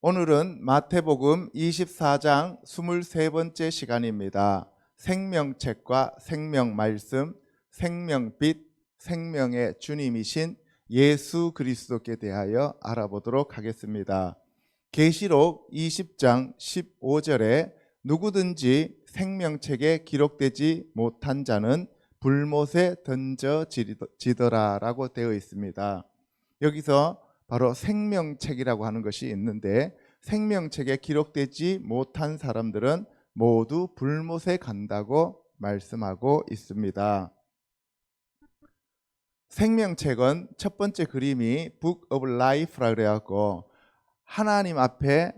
오늘은 마태복음 24장 23번째 시간입니다. 생명책과 생명말씀, 생명빛, 생명의 주님이신 예수 그리스도께 대하여 알아보도록 하겠습니다. 계시록 20장 15절에 누구든지 생명책에 기록되지 못한 자는 불못에 던져지더라 라고 되어 있습니다. 여기서 바로 생명책이라고 하는 것이 있는데, 생명책에 기록되지 못한 사람들은 모두 불못에 간다고 말씀하고 있습니다. 생명책은 첫 번째 그림이 Book of Life라고 그래갖고 하나님 앞에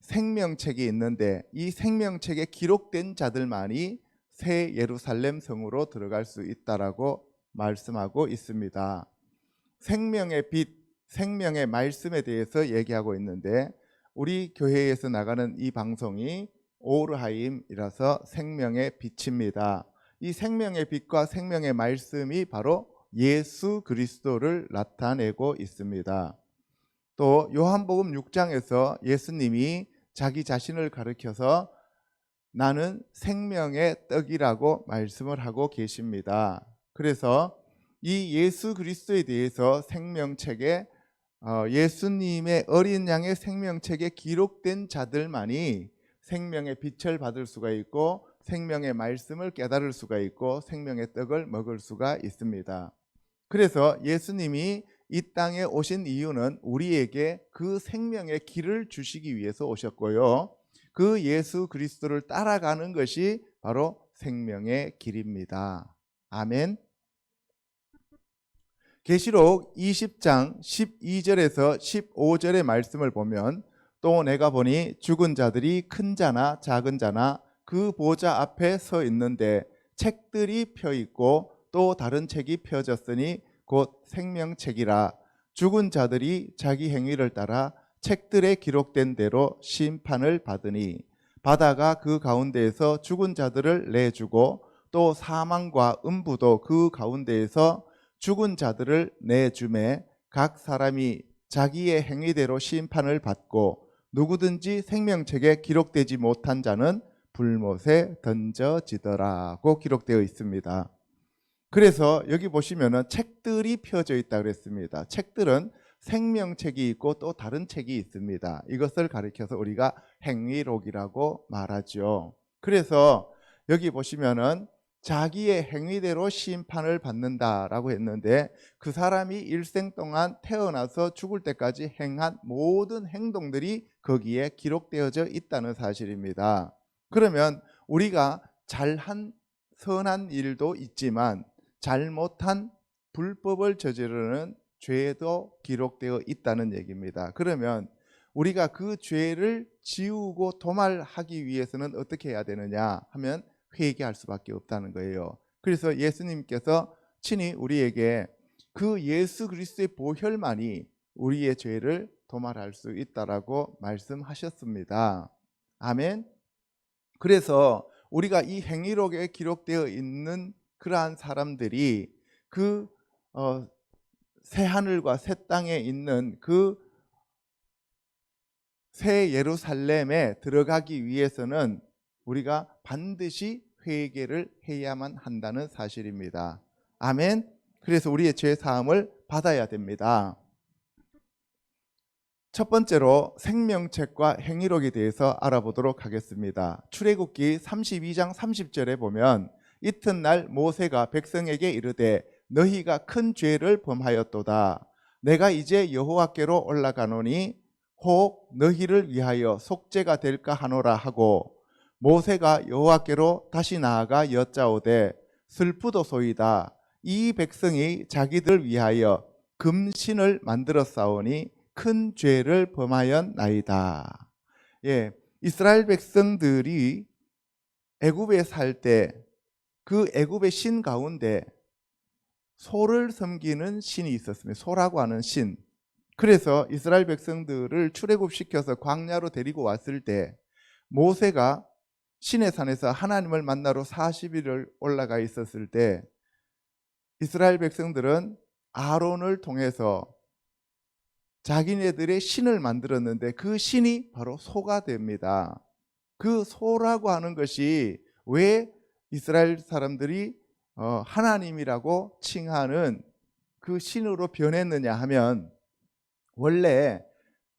생명책이 있는데, 이 생명책에 기록된 자들만이 새 예루살렘 성으로 들어갈 수 있다라고 말씀하고 있습니다. 생명의 빛, 생명의 말씀에 대해서 얘기하고 있는데, 우리 교회에서 나가는 이 방송이 오르하임이라서 생명의 빛입니다. 이 생명의 빛과 생명의 말씀이 바로 예수 그리스도를 나타내고 있습니다. 또 요한복음 6장에서 예수님이 자기 자신을 가리켜서 나는 생명의 떡이라고 말씀을 하고 계십니다. 그래서 이 예수 그리스도에 대해서 생명책에 예수님의 어린 양의 생명책에 기록된 자들만이 생명의 빛을 받을 수가 있고, 생명의 말씀을 깨달을 수가 있고, 생명의 떡을 먹을 수가 있습니다. 그래서 예수님이 이 땅에 오신 이유는 우리에게 그 생명의 길을 주시기 위해서 오셨고요, 그 예수 그리스도를 따라가는 것이 바로 생명의 길입니다. 아멘. 계시록 20장 12절에서 15절의 말씀을 보면, 또 내가 보니 죽은 자들이 큰 자나 작은 자나 그 보좌 앞에 서 있는데 책들이 펴 있고 또 다른 책이 펴졌으니 곧 생명책이라. 죽은 자들이 자기 행위를 따라 책들에 기록된 대로 심판을 받으니 바다가 그 가운데에서 죽은 자들을 내주고 또 사망과 음부도 그 가운데에서 죽은 자들을 내주매 각 사람이 자기의 행위대로 심판을 받고 누구든지 생명책에 기록되지 못한 자는 불못에 던져지더라고 기록되어 있습니다. 그래서 여기 보시면은 책들이 펴져 있다 그랬습니다. 책들은 생명책이 있고 또 다른 책이 있습니다. 이것을 가리켜서 우리가 행위록이라고 말하죠. 그래서 여기 보시면은 자기의 행위대로 심판을 받는다라고 했는데, 그 사람이 일생 동안 태어나서 죽을 때까지 행한 모든 행동들이 거기에 기록되어져 있다는 사실입니다. 그러면 우리가 잘한 선한 일도 있지만 잘못한 불법을 저지르는 죄도 기록되어 있다는 얘기입니다. 그러면 우리가 그 죄를 지우고 도말하기 위해서는 어떻게 해야 되느냐 하면 회개할 수밖에 없다는 거예요. 그래서 예수님께서 친히 우리에게 그 예수 그리스도의 보혈만이 우리의 죄를 도말할 수 있다라고 말씀하셨습니다. 아멘. 그래서 우리가 이 행위록에 기록되어 있는 그러한 사람들이 그 새 하늘과 새 땅에 있는 그 새 예루살렘에 들어가기 위해서는 우리가 반드시 회개를 해야만 한다는 사실입니다. 아멘. 그래서 우리의 죄 사함을 받아야 됩니다. 첫 번째로 생명책과 행위록에 대해서 알아보도록 하겠습니다. 출애굽기 32장 30절에 보면, 이튿날 모세가 백성에게 이르되 너희가 큰 죄를 범하였도다. 내가 이제 여호와께로 올라가노니 혹 너희를 위하여 속죄가 될까 하노라 하고, 모세가 여호와께로 다시 나아가 여짜오되 슬프도소이다. 이 백성이 자기들 위하여 금신을 만들어 싸우니 큰 죄를 범하였나이다. 이스라엘 백성들이 애굽에 살 때 그 애굽의 신 가운데 소를 섬기는 신이 있었습니다. 소라고 하는 신. 그래서 이스라엘 백성들을 출애굽시켜서 광야로 데리고 왔을 때 모세가 시내 산에서 하나님을 만나러 40일을 올라가 있었을 때 이스라엘 백성들은 아론을 통해서 자기네들의 신을 만들었는데 그 신이 바로 소가 됩니다. 그 소라고 하는 것이 왜 이스라엘 사람들이 하나님이라고 칭하는 그 신으로 변했느냐 하면, 원래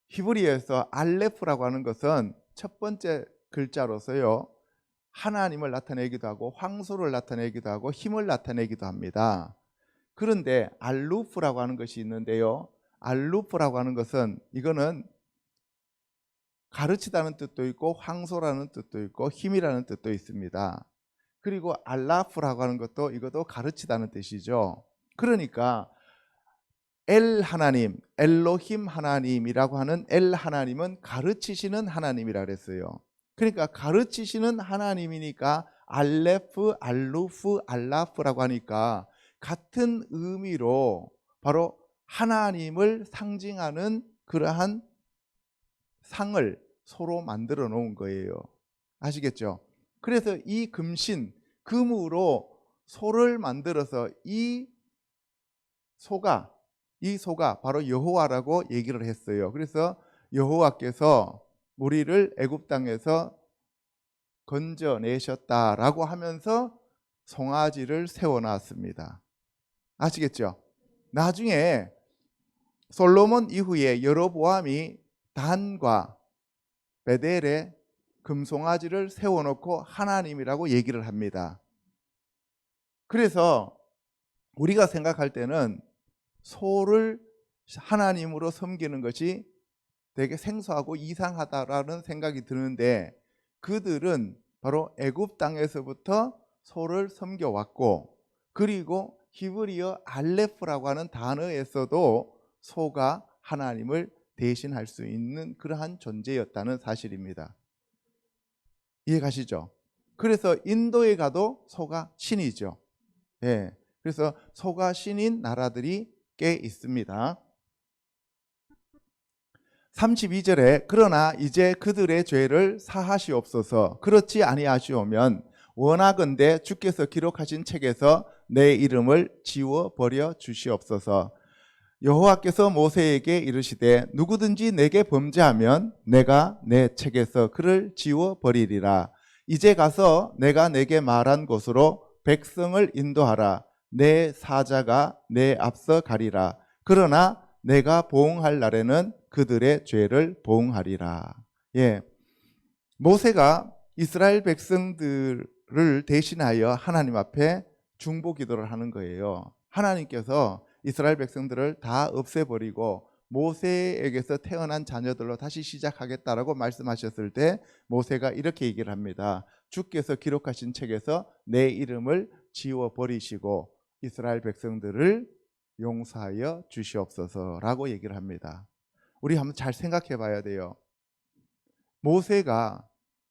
히브리어에서 알레프라고 하는 것은 첫 번째 글자로서요, 하나님을 나타내기도 하고 황소를 나타내기도 하고 힘을 나타내기도 합니다. 그런데 알루프라고 하는 것이 있는데요, 알루프라고 하는 것은 이거는 가르치다는 뜻도 있고 황소라는 뜻도 있고 힘이라는 뜻도 있습니다. 그리고 알라프라고 하는 것도 이것도 가르치다는 뜻이죠. 그러니까 엘 하나님, 엘로힘 하나님이라고 하는 엘 하나님은 가르치시는 하나님이라 그랬어요. 그러니까 가르치시는 하나님이니까 알레프, 알루프, 알라프라고 하니까 같은 의미로 바로 하나님을 상징하는 그러한 상을 서로 만들어 놓은 거예요. 아시겠죠? 그래서 이 금신, 금으로 소를 만들어서 이 소가 바로 여호와라고 얘기를 했어요. 그래서 여호와께서 우리를 애굽 땅에서 건져내셨다라고 하면서 송아지를 세워놨습니다. 아시겠죠? 나중에 솔로몬 이후에 여로보암이 단과 베델에 금송아지를 세워놓고 하나님이라고 얘기를 합니다. 그래서 우리가 생각할 때는 소를 하나님으로 섬기는 것이 되게 생소하고 이상하다라는 생각이 드는데, 그들은 바로 애굽 땅에서부터 소를 섬겨왔고, 그리고 히브리어 알레프라고 하는 단어에서도 소가 하나님을 대신할 수 있는 그러한 존재였다는 사실입니다. 이해가시죠? 그래서 인도에 가도 소가 신이죠. 예. 그래서 소가 신인 나라들이 꽤 있습니다. 32절에 그러나 이제 그들의 죄를 사하시옵소서. 그렇지 아니하시오면 원하건대 주께서 기록하신 책에서 내 이름을 지워버려 주시옵소서. 여호와께서 모세에게 이르시되 누구든지 내게 범죄하면 내가 내 책에서 그를 지워버리리라. 이제 가서 내가 내게 말한 곳으로 백성을 인도하라. 내 사자가 내 앞서 가리라. 그러나 내가 보응할 날에는 그들의 죄를 보응하리라. 예, 모세가 이스라엘 백성들을 대신하여 하나님 앞에 중보 기도를 하는 거예요. 하나님께서 이스라엘 백성들을 다 없애버리고 모세에게서 태어난 자녀들로 다시 시작하겠다라고 말씀하셨을 때 모세가 이렇게 얘기를 합니다. 주께서 기록하신 책에서 내 이름을 지워버리시고 이스라엘 백성들을 용서하여 주시옵소서라고 얘기를 합니다. 우리 한번 잘 생각해 봐야 돼요. 모세가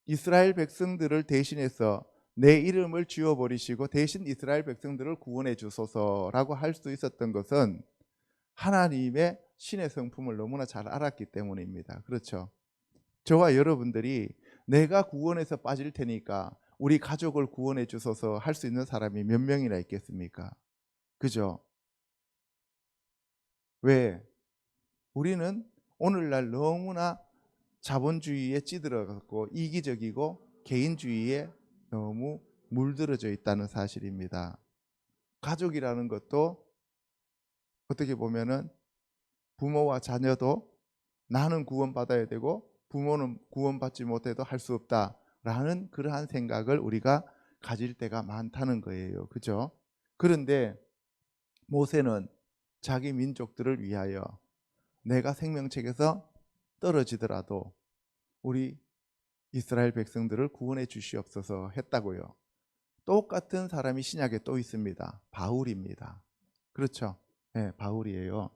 이스라엘 백성들을 대신해서 내 이름을 지워버리시고 대신 이스라엘 백성들을 구원해 주소서라고 할 수 있었던 것은 하나님의 신의 성품을 너무나 잘 알았기 때문입니다. 그렇죠? 저와 여러분들이 내가 구원해서 빠질 테니까 우리 가족을 구원해 주소서 할 수 있는 사람이 몇 명이나 있겠습니까? 그죠? 왜? 우리는 오늘날 너무나 자본주의에 찌들어갔고 이기적이고 개인주의에 너무 물들어져 있다는 사실입니다. 가족이라는 것도 어떻게 보면은 부모와 자녀도 나는 구원받아야 되고 부모는 구원받지 못해도 할 수 없다라는 그러한 생각을 우리가 가질 때가 많다는 거예요. 그죠? 그런데 모세는 자기 민족들을 위하여 내가 생명책에서 떨어지더라도 우리 이스라엘 백성들을 구원해 주시옵소서 했다고요. 똑같은 사람이 신약에 또 있습니다. 바울입니다. 그렇죠? 네, 바울이에요.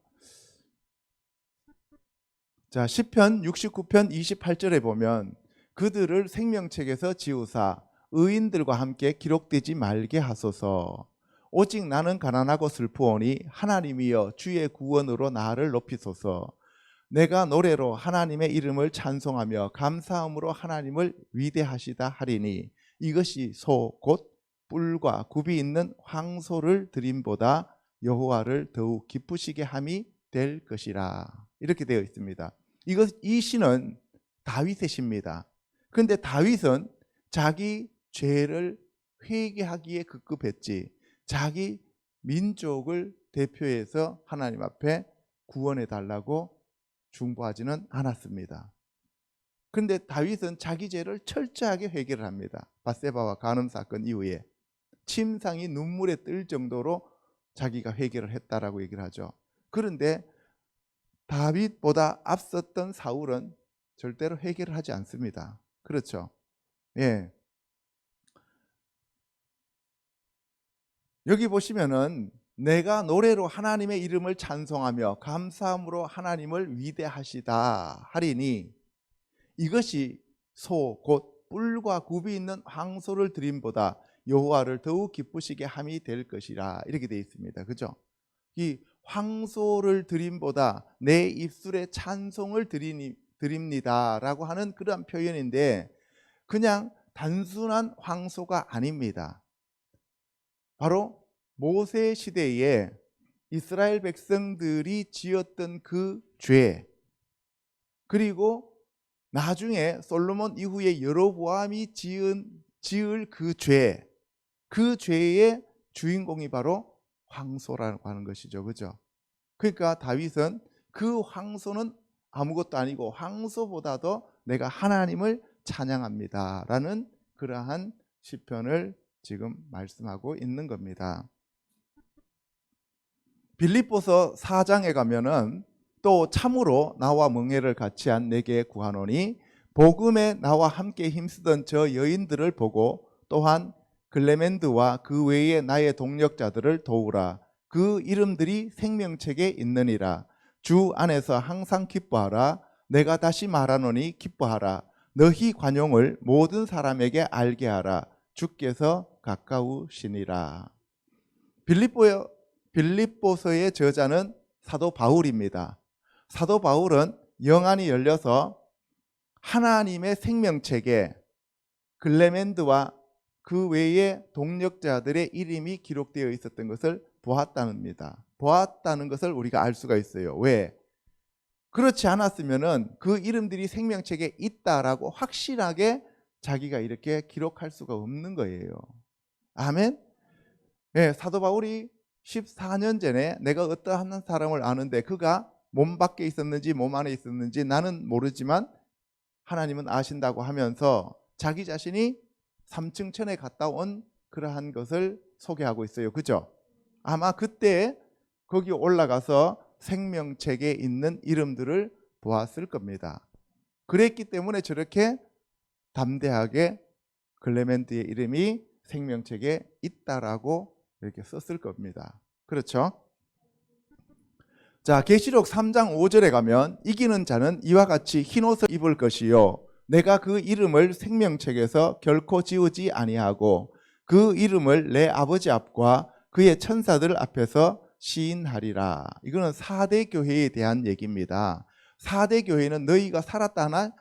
자, 시편 69편 28절에 보면 그들을 생명책에서 지우사 의인들과 함께 기록되지 말게 하소서. 오직 나는 가난하고 슬프오니 하나님이여 주의 구원으로 나를 높이소서. 내가 노래로 하나님의 이름을 찬송하며 감사함으로 하나님을 위대하시다 하리니 이것이 소 곧 뿔과 굽이 있는 황소를 드림보다 여호와를 더욱 기쁘시게 함이 될 것이라. 이렇게 되어 있습니다. 이 시는 다윗의 시입니다. 그런데 다윗은 자기 죄를 회개하기에 급급했지 자기 민족을 대표해서 하나님 앞에 구원해 달라고 중보하지는 않았습니다. 그런데 다윗은 자기 죄를 철저하게 회개를 합니다. 밧세바와 간음 사건 이후에 침상이 눈물에 뜰 정도로 자기가 회개를 했다라고 얘기를 하죠. 그런데 다윗보다 앞섰던 사울은 절대로 회개를 하지 않습니다. 그렇죠? 예. 여기 보시면은 내가 노래로 하나님의 이름을 찬송하며 감사함으로 하나님을 위대하시다 하리니 이것이 소 곧 뿔과 굽이 있는 황소를 드림보다 여호와를 더욱 기쁘시게 함이 될 것이라 이렇게 되어 있습니다. 그죠? 이 황소를 드림보다 내 입술에 찬송을 드립니다라고 하는 그러한 표현인데 그냥 단순한 황소가 아닙니다. 바로 모세 시대에 이스라엘 백성들이 지었던 그 죄, 그리고 나중에 솔로몬 이후에 여로보암이 지을 그 죄, 그 죄의 주인공이 바로 황소라고 하는 것이죠. 그죠? 그러니까 다윗은 그 황소는 아무것도 아니고 황소보다도 내가 하나님을 찬양합니다라는 그러한 시편을 지금 말씀하고 있는 겁니다. 빌립보서 4장에 가면은 또 참으로 나와 멍에를 같이 한 내게 구하노니 복음에 나와 함께 힘쓰던 저 여인들을 보고 또한 글레멘드와 그 외에 나의 동력자들을 도우라. 그 이름들이 생명책에 있느니라. 주 안에서 항상 기뻐하라. 내가 다시 말하노니 기뻐하라. 너희 관용을 모든 사람에게 알게 하라. 주께서 가까우시니라. 빌립보서의 저자는 사도 바울입니다. 사도 바울은 영안이 열려서 하나님의 생명책에 글레멘드와 그 외의 동력자들의 이름이 기록되어 있었던 것을 보았다는 것을 우리가 알 수가 있어요. 왜? 그렇지 않았으면은 그 이름들이 생명책에 있다라고 확실하게 자기가 이렇게 기록할 수가 없는 거예요. 아멘? 네, 사도 바울이 14년 전에 내가 어떠한 사람을 아는데 그가 몸 밖에 있었는지 몸 안에 있었는지 나는 모르지만 하나님은 아신다고 하면서 자기 자신이 3층 천에 갔다 온 그러한 것을 소개하고 있어요. 그죠? 아마 그때 거기 올라가서 생명책에 있는 이름들을 보았을 겁니다. 그랬기 때문에 저렇게 담대하게 글레멘드의 이름이 생명책에 있다라고 이렇게 썼을 겁니다. 그렇죠? 자, 계시록 3장 5절에 가면 이기는 자는 이와 같이 흰옷을 입을 것이요 내가 그 이름을 생명책에서 결코 지우지 아니하고 그 이름을 내 아버지 앞과 그의 천사들 앞에서 시인하리라. 이거는 4대 교회에 대한 얘기입니다. 4대 교회는 너희가 살았다 하나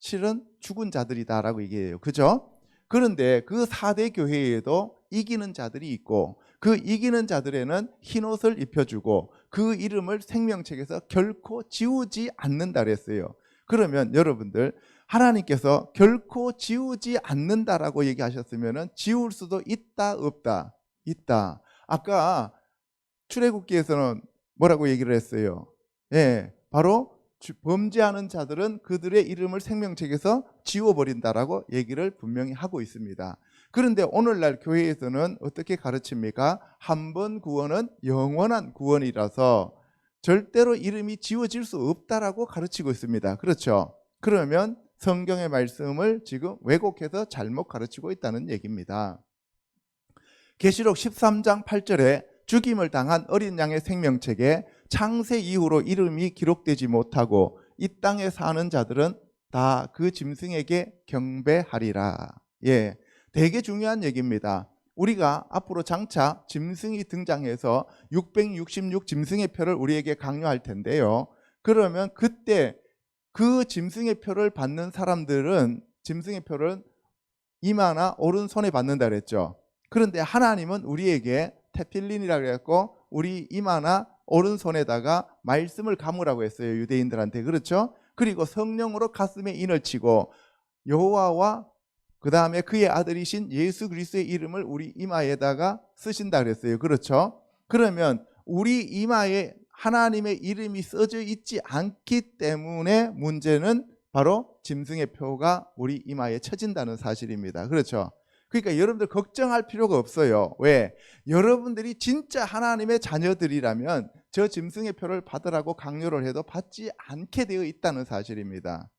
실은 죽은 자들이다라고 얘기해요. 그죠? 그런데 그 4대 교회에도 이기는 자들이 있고 그 이기는 자들에는 흰옷을 입혀주고 그 이름을 생명책에서 결코 지우지 않는다 그랬어요. 그러면 여러분들 하나님께서 결코 지우지 않는다라고 얘기하셨으면 지울 수도 있다 없다? 있다. 아까 출애굽기에서는 뭐라고 얘기를 했어요? 예, 바로 범죄하는 자들은 그들의 이름을 생명책에서 지워버린다라고 얘기를 분명히 하고 있습니다. 그런데 오늘날 교회에서는 어떻게 가르칩니까? 한 번 구원은 영원한 구원이라서 절대로 이름이 지워질 수 없다라고 가르치고 있습니다. 그렇죠? 그러면 성경의 말씀을 지금 왜곡해서 잘못 가르치고 있다는 얘기입니다. 계시록 13장 8절에 죽임을 당한 어린 양의 생명책에 창세 이후로 이름이 기록되지 못하고 이 땅에 사는 자들은 다 그 짐승에게 경배하리라. 예, 되게 중요한 얘기입니다. 우리가 앞으로 장차 짐승이 등장해서 666 짐승의 표를 우리에게 강요할 텐데요. 그러면 그때 그 짐승의 표를 받는 사람들은 짐승의 표를 이마나 오른손에 받는다 그랬죠. 그런데 하나님은 우리에게 테필린이라고 했고 우리 이마나 오른손에다가 말씀을 감으라고 했어요. 유대인들한테. 그렇죠? 그리고 성령으로 가슴에 인을 치고 여호와와 그 다음에 그의 아들이신 예수 그리스도의 이름을 우리 이마에다가 쓰신다 그랬어요. 그렇죠? 그러면 우리 이마에 하나님의 이름이 써져 있지 않기 때문에 문제는 바로 짐승의 표가 우리 이마에 쳐진다는 사실입니다. 그렇죠? 그러니까 여러분들 걱정할 필요가 없어요. 왜? 여러분들이 진짜 하나님의 자녀들이라면 저 짐승의 표를 받으라고 강요를 해도 받지 않게 되어 있다는 사실입니다.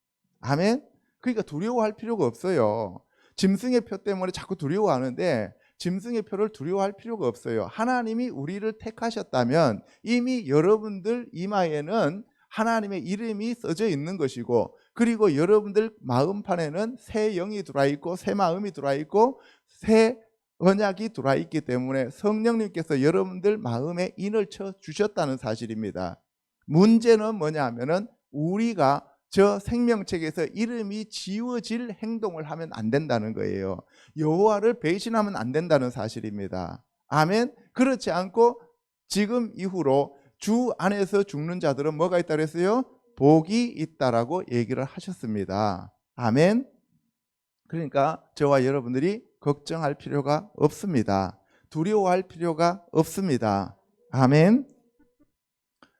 아멘? 그러니까 두려워할 필요가 없어요. 짐승의 표 때문에 자꾸 두려워하는데 짐승의 표를 두려워할 필요가 없어요. 하나님이 우리를 택하셨다면 이미 여러분들 이마에는 하나님의 이름이 써져 있는 것이고, 그리고 여러분들 마음판에는 새 영이 들어와 있고 새 마음이 들어와 있고 새 언약이 들어와 있기 때문에 성령님께서 여러분들 마음에 인을 쳐 주셨다는 사실입니다. 문제는 뭐냐 하면은 우리가 저 생명책에서 이름이 지워질 행동을 하면 안 된다는 거예요. 여호와를 배신하면 안 된다는 사실입니다. 아멘. 그렇지 않고 지금 이후로 주 안에서 죽는 자들은 뭐가 있다고 그랬어요? 복이 있다라고 얘기를 하셨습니다. 아멘. 그러니까 저와 여러분들이 걱정할 필요가 없습니다. 두려워할 필요가 없습니다. 아멘.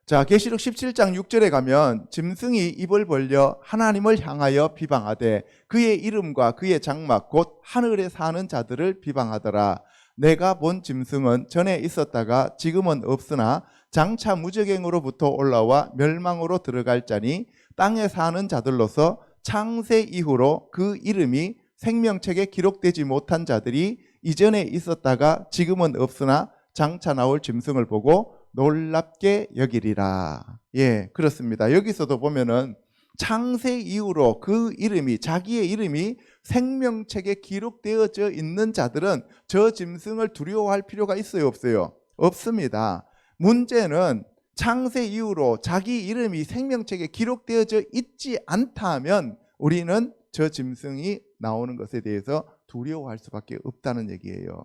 자, 계시록 17장 6절에 가면 짐승이 입을 벌려 하나님을 향하여 비방하되 그의 이름과 그의 장막 곧 하늘에 사는 자들을 비방하더라. 내가 본 짐승은 전에 있었다가 지금은 없으나 장차 무적행으로부터 올라와 멸망으로 들어갈 자니 땅에 사는 자들로서 창세 이후로 그 이름이 생명책에 기록되지 못한 자들이 이전에 있었다가 지금은 없으나 장차 나올 짐승을 보고 놀랍게 여기리라. 예, 그렇습니다. 여기서도 보면은 창세 이후로 그 이름이, 자기의 이름이 생명책에 기록되어져 있는 자들은 저 짐승을 두려워할 필요가 있어요, 없어요? 없습니다. 문제는 창세 이후로 자기 이름이 생명책에 기록되어져 있지 않다면 우리는 저 짐승이 나오는 것에 대해서 두려워할 수밖에 없다는 얘기예요.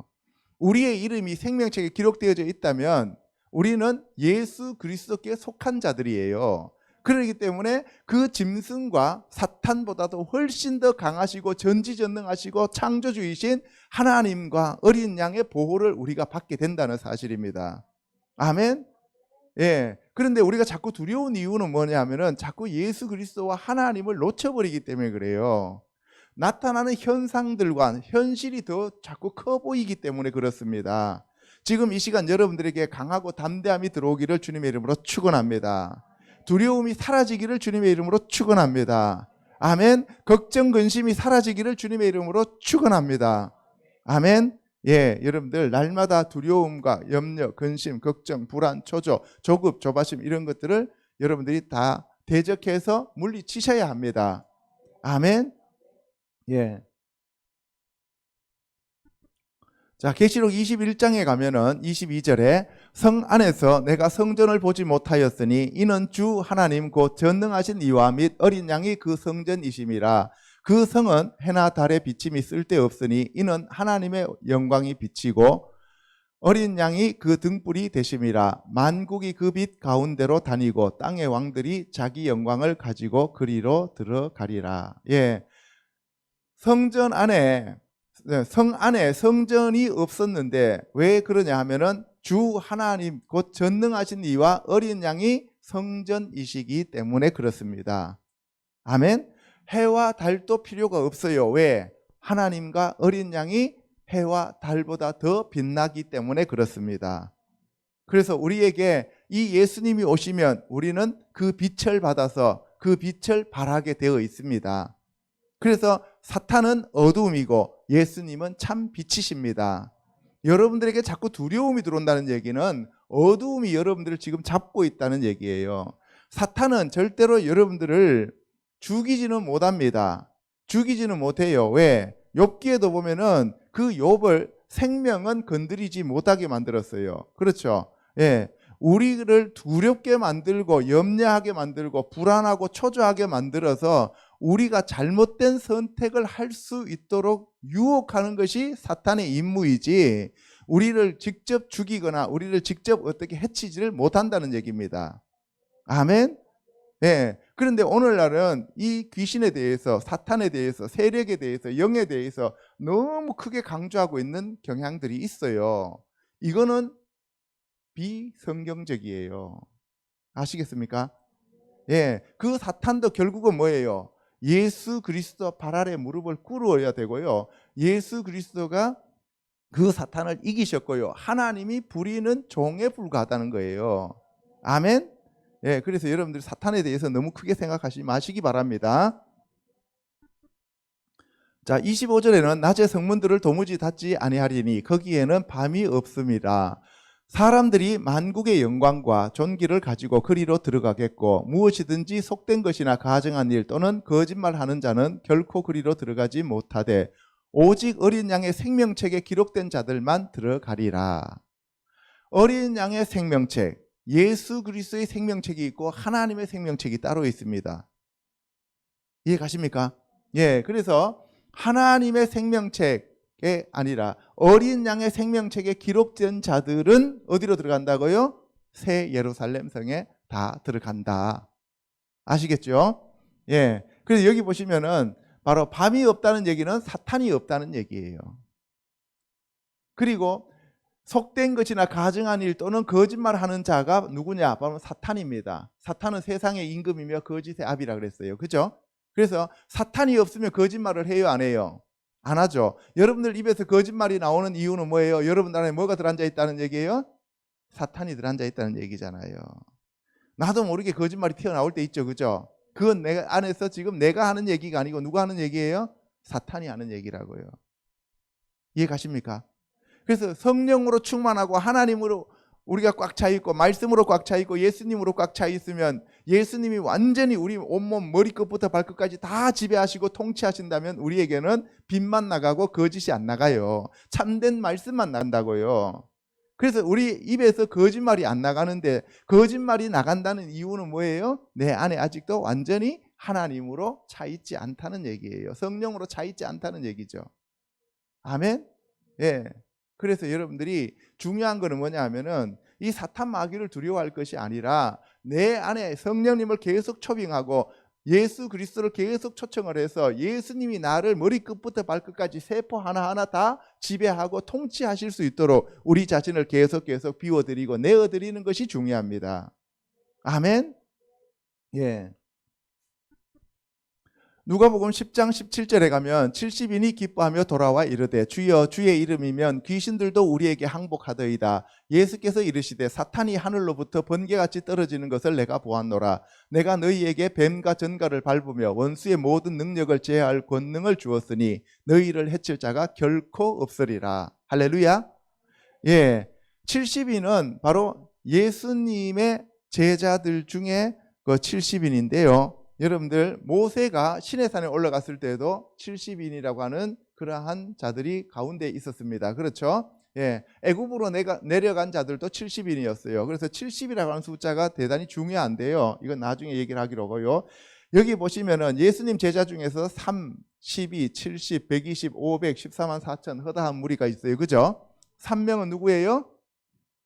우리의 이름이 생명책에 기록되어져 있다면 우리는 예수 그리스도께 속한 자들이에요. 그렇기 때문에 그 짐승과 사탄보다도 훨씬 더 강하시고 전지전능하시고 창조주이신 하나님과 어린 양의 보호를 우리가 받게 된다는 사실입니다. 아멘. 예. 그런데 우리가 자꾸 두려운 이유는 뭐냐면은 자꾸 예수 그리스도와 하나님을 놓쳐버리기 때문에 그래요. 나타나는 현상들과 현실이 더 자꾸 커 보이기 때문에 그렇습니다. 지금 이 시간 여러분들에게 강하고 담대함이 들어오기를 주님의 이름으로 축원합니다. 두려움이 사라지기를 주님의 이름으로 축원합니다. 아멘. 걱정 근심이 사라지기를 주님의 이름으로 축원합니다. 아멘. 예, 여러분들 날마다 두려움과 염려, 근심, 걱정, 불안, 초조, 조급, 조바심 이런 것들을 여러분들이 다 대적해서 물리치셔야 합니다. 아멘. 예. 자, 계시록 21장에 가면은 22절에 성 안에서 내가 성전을 보지 못하였으니 이는 주 하나님 곧 전능하신 이와 및 어린 양이 그 성전이심이라. 그 성은 해나 달의 비침이 쓸데없으니 이는 하나님의 영광이 비치고 어린 양이 그 등불이 되심이라. 만국이 그 빛 가운데로 다니고 땅의 왕들이 자기 영광을 가지고 그리로 들어가리라. 예, 성전 안에 성전이 없었는데 왜 그러냐 하면은 주 하나님 곧 전능하신 이와 어린 양이 성전이시기 때문에 그렇습니다. 아멘. 해와 달도 필요가 없어요. 왜? 하나님과 어린 양이 해와 달보다 더 빛나기 때문에 그렇습니다. 그래서 우리에게 이 예수님이 오시면 우리는 그 빛을 받아서 그 빛을 발하게 되어 있습니다. 그래서 사탄은 어두움이고 예수님은 참 빛이십니다. 여러분들에게 자꾸 두려움이 들어온다는 얘기는 어두움이 여러분들을 지금 잡고 있다는 얘기예요. 사탄은 절대로 여러분들을 죽이지는 못합니다. 죽이지는 못해요. 왜? 욥기에도 보면은 그 욥을 생명은 건드리지 못하게 만들었어요. 그렇죠? 예. 우리를 두렵게 만들고 염려하게 만들고 불안하고 초조하게 만들어서 우리가 잘못된 선택을 할 수 있도록 유혹하는 것이 사탄의 임무이지, 우리를 직접 죽이거나 우리를 직접 어떻게 해치지를 못한다는 얘기입니다. 아멘. 예. 그런데 오늘날은 이 귀신에 대해서, 사탄에 대해서, 세력에 대해서, 영에 대해서 너무 크게 강조하고 있는 경향들이 있어요. 이거는 비성경적이에요. 아시겠습니까? 예. 그 사탄도 결국은 뭐예요? 예수 그리스도 발 아래 무릎을 꿇어야 되고요. 예수 그리스도가 그 사탄을 이기셨고요. 하나님이 부리는 종에 불과하다는 거예요. 아멘. 예, 그래서 여러분들이 사탄에 대해서 너무 크게 생각하지 마시기 바랍니다. 자, 25절에는 낮에 성문들을 도무지 닫지 아니하리니 거기에는 밤이 없습니다. 사람들이 만국의 영광과 존귀를 가지고 그리로 들어가겠고 무엇이든지 속된 것이나 가증한 일 또는 거짓말하는 자는 결코 그리로 들어가지 못하되 오직 어린 양의 생명책에 기록된 자들만 들어가리라. 어린 양의 생명책, 예수 그리스도의 생명책이 있고 하나님의 생명책이 따로 있습니다. 이해 가십니까? 예, 그래서 하나님의 생명책에 아니라 어린 양의 생명책에 기록된 자들은 어디로 들어간다고요? 새 예루살렘 성에 다 들어간다. 아시겠죠? 예. 그래서 여기 보시면은 바로 밤이 없다는 얘기는 사탄이 없다는 얘기예요. 그리고 속된 것이나 가증한 일 또는 거짓말하는 자가 누구냐? 바로 사탄입니다. 사탄은 세상의 임금이며 거짓의 아비라 그랬어요. 그죠? 그래서 사탄이 없으면 거짓말을 해요, 안 해요? 안 하죠. 여러분들 입에서 거짓말이 나오는 이유는 뭐예요? 여러분 안에 뭐가 들어앉아 있다는 얘기예요? 사탄이 들어앉아 있다는 얘기잖아요. 나도 모르게 거짓말이 튀어나올 때 있죠. 그죠? 그건 내 안에서 지금 내가 하는 얘기가 아니고 누가 하는 얘기예요? 사탄이 하는 얘기라고요. 이해 가십니까? 그래서 성령으로 충만하고 하나님으로 우리가 꽉 차 있고 말씀으로 꽉 차 있고 예수님으로 꽉 차 있으면 예수님이 완전히 우리 온몸 머리끝부터 발끝까지 다 지배하시고 통치하신다면 우리에게는 빛만 나가고 거짓이 안 나가요. 참된 말씀만 나간다고요. 그래서 우리 입에서 거짓말이 안 나가는데 거짓말이 나간다는 이유는 뭐예요? 내 안에 아직도 완전히 하나님으로 차 있지 않다는 얘기예요. 성령으로 차 있지 않다는 얘기죠. 아멘? 예. 그래서 여러분들이 중요한 거는 뭐냐 하면은 이 사탄 마귀를 두려워할 것이 아니라 내 안에 성령님을 계속 초빙하고 예수 그리스도를 계속 초청을 해서 예수님이 나를 머리끝부터 발끝까지 세포 하나하나 다 지배하고 통치하실 수 있도록 우리 자신을 계속 비워드리고 내어드리는 것이 중요합니다. 아멘. 예. 누가복음 10장 17절에 가면 70인이 기뻐하며 돌아와 이르되 주여 주의 이름이면 귀신들도 우리에게 항복하더이다. 예수께서 이르시되 사탄이 하늘로부터 번개같이 떨어지는 것을 내가 보았노라. 내가 너희에게 뱀과 전갈을 밟으며 원수의 모든 능력을 제할 권능을 주었으니 너희를 해칠 자가 결코 없으리라. 할렐루야. 예, 70인은 바로 예수님의 제자들 중에 그 70인인데요. 여러분들 모세가 시내산에 올라갔을 때도 70인이라고 하는 그러한 자들이 가운데 있었습니다. 그렇죠? 예, 애굽으로 내려간 자들도 70인이었어요. 그래서 70이라고 하는 숫자가 대단히 중요한데요. 이건 나중에 얘기를 하기로 하고요. 여기 보시면은 예수님 제자 중에서 3, 12, 70, 120, 500, 14만 4천 허다한 무리가 있어요. 그죠? 3명은 누구예요?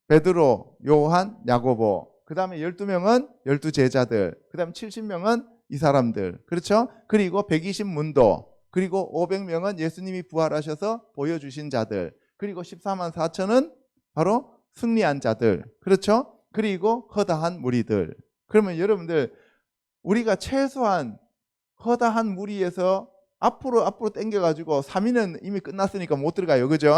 베드로, 요한, 야고보. 그 다음에 12명은 12제자들. 그 다음에 70명은 이 사람들. 그렇죠? 그리고 120문도. 그리고 500명은 예수님이 부활하셔서 보여주신 자들. 그리고 14만 4천은 바로 승리한 자들. 그렇죠? 그리고 허다한 무리들. 그러면 여러분들 우리가 최소한 허다한 무리에서 앞으로 당겨가지고 3위는 이미 끝났으니까 못 들어가요. 그죠?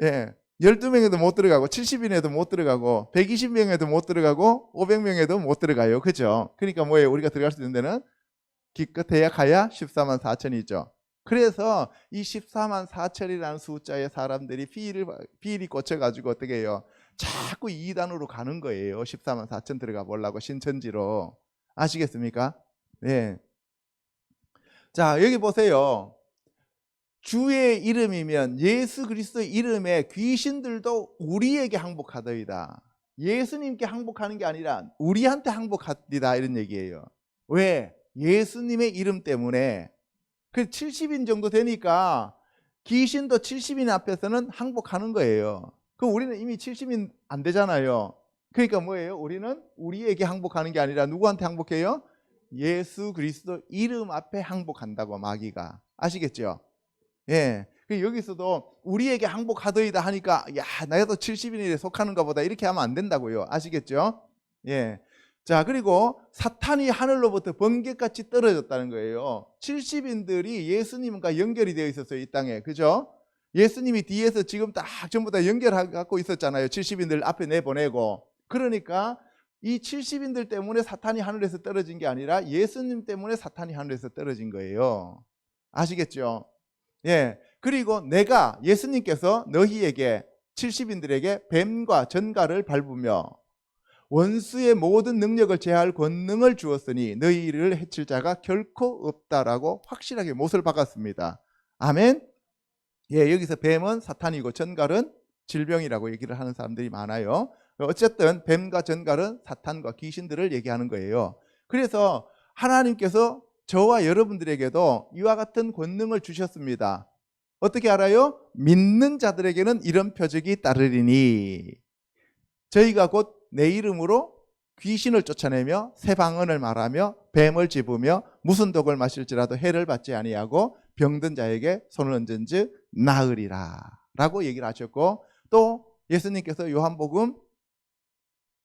예. 12명에도 못 들어가고 70인에도 못 들어가고 120명에도 못 들어가고 500명에도 못 들어가요. 그죠? 그러니까 뭐예요? 우리가 들어갈 수 있는 데는 기껏해야 가야 14만 4천이죠. 그래서 이 14만 4천이라는 숫자의 사람들이 비일이 꽂혀가지고 어떻게 해요? 자꾸 2단으로 가는 거예요. 14만 4천 들어가 보려고 신천지로. 아시겠습니까? 네. 자, 여기 보세요. 주의 이름이면 예수 그리스도의 이름에 귀신들도 우리에게 항복하더이다. 예수님께 항복하는 게 아니라 우리한테 항복하리다 이런 얘기예요. 왜? 예수님의 이름 때문에. 그 70인 정도 되니까 귀신도 70인 앞에서는 항복하는 거예요. 그럼 우리는 이미 70인 안 되잖아요. 그러니까 뭐예요? 우리는 우리에게 항복하는 게 아니라 누구한테 항복해요? 예수 그리스도 이름 앞에 항복한다고, 마귀가. 아시겠죠? 예. 여기서도 우리에게 항복하더이다 하니까 야, 나도 70인에 속하는가 보다 이렇게 하면 안 된다고요. 아시겠죠? 예. 자, 그리고 사탄이 하늘로부터 번개같이 떨어졌다는 거예요. 70인들이 예수님과 연결이 되어 있었어요, 이 땅에. 그죠? 예수님이 뒤에서 지금 딱 전부 다 연결하고 있었잖아요. 70인들 앞에 내보내고. 그러니까 이 70인들 때문에 사탄이 하늘에서 떨어진 게 아니라 예수님 때문에 사탄이 하늘에서 떨어진 거예요. 아시겠죠? 예. 그리고 내가, 예수님께서 너희에게, 70인들에게 뱀과 전갈을 밟으며 원수의 모든 능력을 제할 권능을 주었으니 너희를 해칠 자가 결코 없다라고 확실하게 못을 박았습니다. 아멘. 예, 여기서 뱀은 사탄이고 전갈은 질병이라고 얘기를 하는 사람들이 많아요. 어쨌든 뱀과 전갈은 사탄과 귀신들을 얘기하는 거예요. 그래서 하나님께서 저와 여러분들에게도 이와 같은 권능을 주셨습니다. 어떻게 알아요? 믿는 자들에게는 이런 표적이 따르리니 저희가 곧 내 이름으로 귀신을 쫓아내며 새 방언을 말하며 뱀을 집으며 무슨 독을 마실지라도 해를 받지 아니하고 병든 자에게 손을 얹은즉 나으리라 라고 얘기를 하셨고, 또 예수님께서 요한복음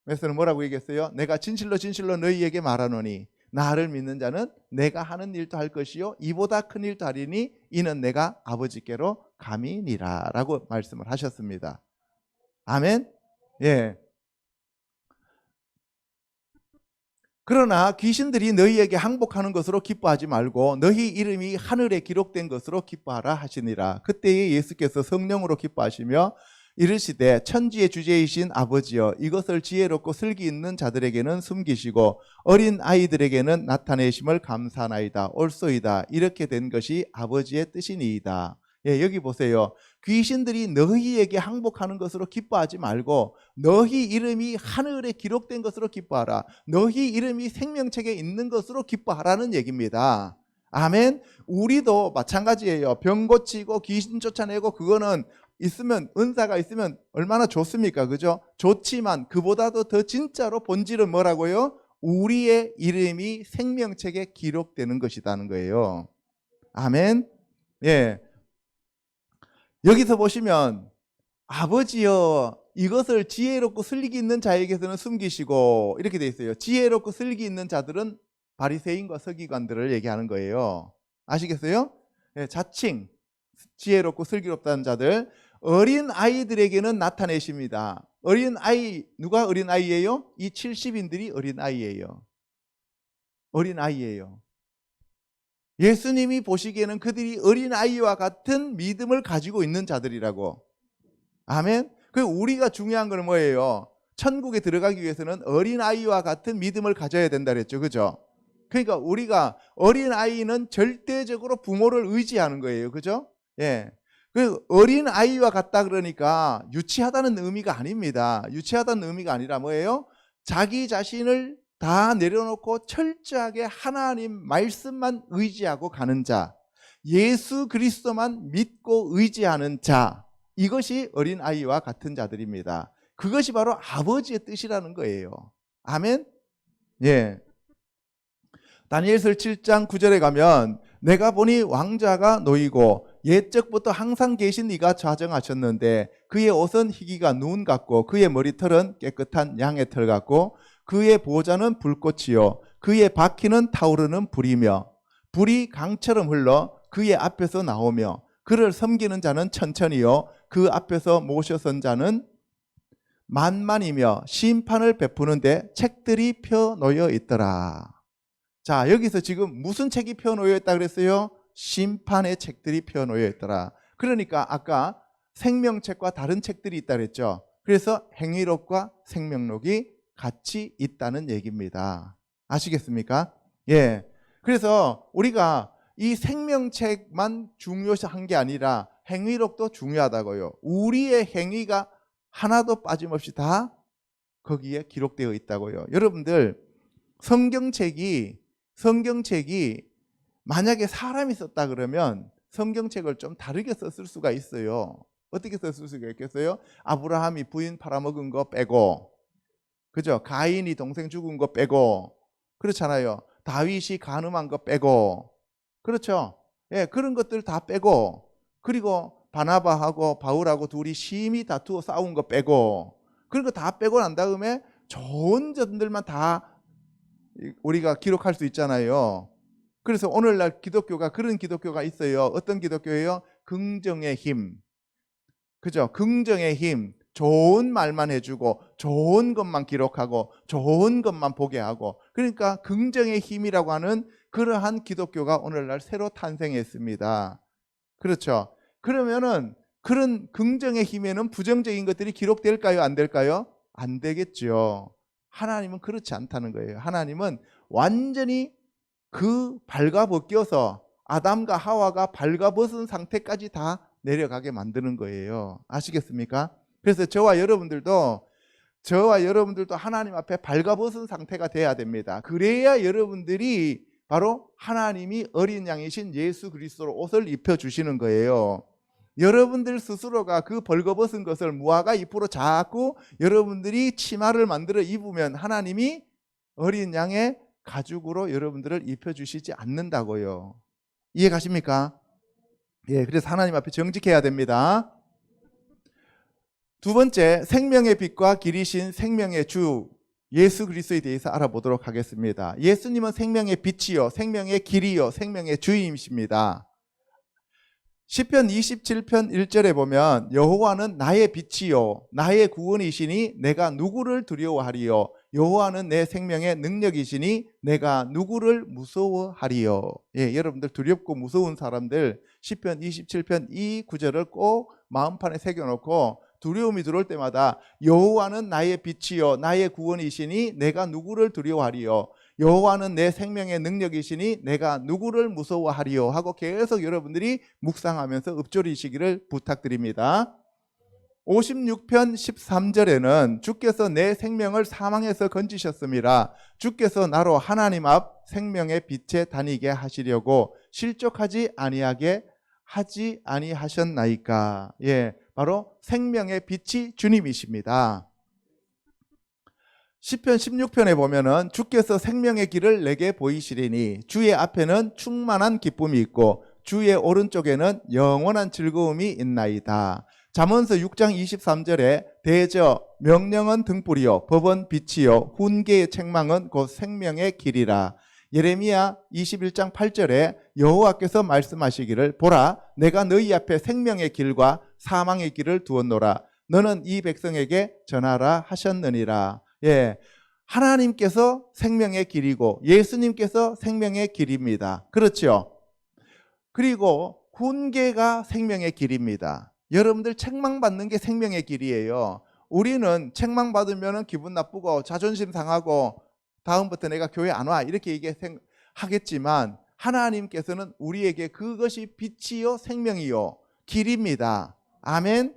에서는 뭐라고 얘기했어요? 내가 진실로 진실로 너희에게 말하노니 나를 믿는 자는 내가 하는 일도 할 것이요 이보다 큰 일도 하리니 이는 내가 아버지께로 감이니라 라고 말씀을 하셨습니다. 아멘. 예. 그러나 귀신들이 너희에게 항복하는 것으로 기뻐하지 말고 너희 이름이 하늘에 기록된 것으로 기뻐하라 하시니라. 그때에 예수께서 성령으로 기뻐하시며 이르시되 천지의 주제이신 아버지여 이것을 지혜롭고 슬기 있는 자들에게는 숨기시고 어린 아이들에게는 나타내심을 감사하나이다. 옳소이다. 이렇게 된 것이 아버지의 뜻이니이다. 예, 여기 보세요. 귀신들이 너희에게 항복하는 것으로 기뻐하지 말고 너희 이름이 하늘에 기록된 것으로 기뻐하라. 너희 이름이 생명책에 있는 것으로 기뻐하라는 얘기입니다. 아멘. 우리도 마찬가지예요. 병 고치고 귀신 쫓아내고 그거는 있으면, 은사가 있으면 얼마나 좋습니까? 그죠? 좋지만 그보다도 더 진짜로 본질은 뭐라고요? 우리의 이름이 생명책에 기록되는 것이라는 거예요. 아멘. 예. 여기서 보시면 아버지여 이것을 지혜롭고 슬기 있는 자에게서는 숨기시고 이렇게 돼 있어요. 지혜롭고 슬기 있는 자들은 바리새인과 서기관들을 얘기하는 거예요. 아시겠어요? 예, 자칭 지혜롭고 슬기롭다는 자들, 어린 아이들에게는 나타내십니다. 어린 아이, 누가 어린 아이예요? 이 70인들이 어린 아이예요. 어린 아이예요. 예수님이 보시기에는 그들이 어린 아이와 같은 믿음을 가지고 있는 자들이라고. 아멘. 그 우리가 중요한 건 뭐예요? 천국에 들어가기 위해서는 어린 아이와 같은 믿음을 가져야 된다 그랬죠. 그죠? 그러니까 우리가, 어린 아이는 절대적으로 부모를 의지하는 거예요. 그죠? 예. 그 어린 아이와 같다 그러니까 유치하다는 의미가 아닙니다. 유치하다는 의미가 아니라 뭐예요? 자기 자신을 다 내려놓고 철저하게 하나님 말씀만 의지하고 가는 자, 예수 그리스도만 믿고 의지하는 자, 이것이 어린 아이와 같은 자들입니다. 그것이 바로 아버지의 뜻이라는 거예요. 아멘. 예. 다니엘서 7장 9절에 가면 내가 보니 왕자가 놓이고 옛적부터 항상 계신 이가 좌정하셨는데 그의 옷은 희기가 눈 같고 그의 머리털은 깨끗한 양의 털 같고 그의 보좌는 불꽃이요 그의 바퀴는 타오르는 불이며 불이 강처럼 흘러 그의 앞에서 나오며 그를 섬기는 자는 천천히요 그 앞에서 모셔선 자는 만만이며 심판을 베푸는데 책들이 펴놓여 있더라. 자, 여기서 지금 무슨 책이 펴놓여 있다 그랬어요? 심판의 책들이 펴놓여 있더라. 그러니까 아까 생명책과 다른 책들이 있다 그랬죠. 그래서 행위록과 생명록이 같이 있다는 얘기입니다. 아시겠습니까? 예. 그래서 우리가 이 생명책만 중요한 게 아니라 행위록도 중요하다고요. 우리의 행위가 하나도 빠짐없이 다 거기에 기록되어 있다고요. 여러분들, 성경책이 만약에 사람이 썼다 그러면 성경책을 좀 다르게 썼을 수가 있어요. 어떻게 썼을 수가 있겠어요? 아브라함이 부인 팔아먹은 거 빼고, 그죠? 가인이 동생 죽은 거 빼고, 그렇잖아요. 다윗이 간음한 거 빼고, 그렇죠? 예, 그런 것들 다 빼고, 그리고 바나바하고 바울하고 둘이 심히 다투어 싸운 거 빼고, 그런 거 다 빼고 난 다음에 좋은 점들만 다 우리가 기록할 수 있잖아요. 그래서 오늘날 기독교가 그런 기독교가 있어요. 어떤 기독교예요? 긍정의 힘. 그죠? 긍정의 힘. 좋은 말만 해주고 좋은 것만 기록하고 좋은 것만 보게 하고, 그러니까 긍정의 힘이라고 하는 그러한 기독교가 오늘날 새로 탄생했습니다. 그렇죠? 그러면은 그런 긍정의 힘에는 부정적인 것들이 기록될까요? 안 될까요? 안 되겠죠. 하나님은 그렇지 않다는 거예요. 하나님은 완전히 그 발가벗겨서 아담과 하와가 발가벗은 상태까지 다 내려가게 만드는 거예요. 아시겠습니까? 그래서 저와 여러분들도 하나님 앞에 발가벗은 상태가 돼야 됩니다. 그래야 여러분들이 바로 하나님이 어린 양이신 예수 그리스도로 옷을 입혀주시는 거예요. 여러분들 스스로가 그 벌거벗은 것을 무화과 잎으로 자꾸 여러분들이 치마를 만들어 입으면 하나님이 어린 양의 가죽으로 여러분들을 입혀주시지 않는다고요. 이해 가십니까? 예, 그래서 하나님 앞에 정직해야 됩니다. 두 번째, 생명의 빛과 길이신 생명의 주 예수 그리스도에 대해서 알아보도록 하겠습니다. 예수님은 생명의 빛이요, 생명의 길이요, 생명의 주임이십니다. 시편 27편 1절에 보면 여호와는 나의 빛이요 나의 구원이시니 내가 누구를 두려워하리요, 여호와는 내 생명의 능력이시니 내가 누구를 무서워하리요. 예, 여러분들 두렵고 무서운 사람들 시편 27편 이 구절을 꼭 마음판에 새겨놓고 두려움이 들어올 때마다 여호와는 나의 빛이요 나의 구원이시니 내가 누구를 두려워하리요, 여호와는 내 생명의 능력이시니 내가 누구를 무서워하리요 하고 계속 여러분들이 묵상하면서 읊조리시기를 부탁드립니다. 56편 13절에는 주께서 내 생명을 사망에서 건지셨음이라 주께서 나로 하나님 앞 생명의 빛에 다니게 하시려고 실족하지 아니하게 하지 아니하셨나이까. 예, 바로 생명의 빛이 주님이십니다. 시편 16편에 보면은 주께서 생명의 길을 내게 보이시리니 주의 앞에는 충만한 기쁨이 있고 주의 오른쪽에는 영원한 즐거움이 있나이다. 잠언서 6장 23절에 대저 명령은 등불이요 법은 빛이요 훈계의 책망은 곧 생명의 길이라. 예레미야 21장 8절에 여호와께서 말씀하시기를 보라 내가 너희 앞에 생명의 길과 사망의 길을 두었노라 너는 이 백성에게 전하라 하셨느니라. 예, 하나님께서 생명의 길이고 예수님께서 생명의 길입니다. 그렇죠? 그리고 훈계가 생명의 길입니다. 여러분들 책망받는 게 생명의 길이에요. 우리는 책망받으면 기분 나쁘고 자존심 상하고 다음부터 내가 교회 안 와 이렇게 하겠지만 하나님께서는 우리에게 그것이 빛이요 생명이요 길입니다. 아멘.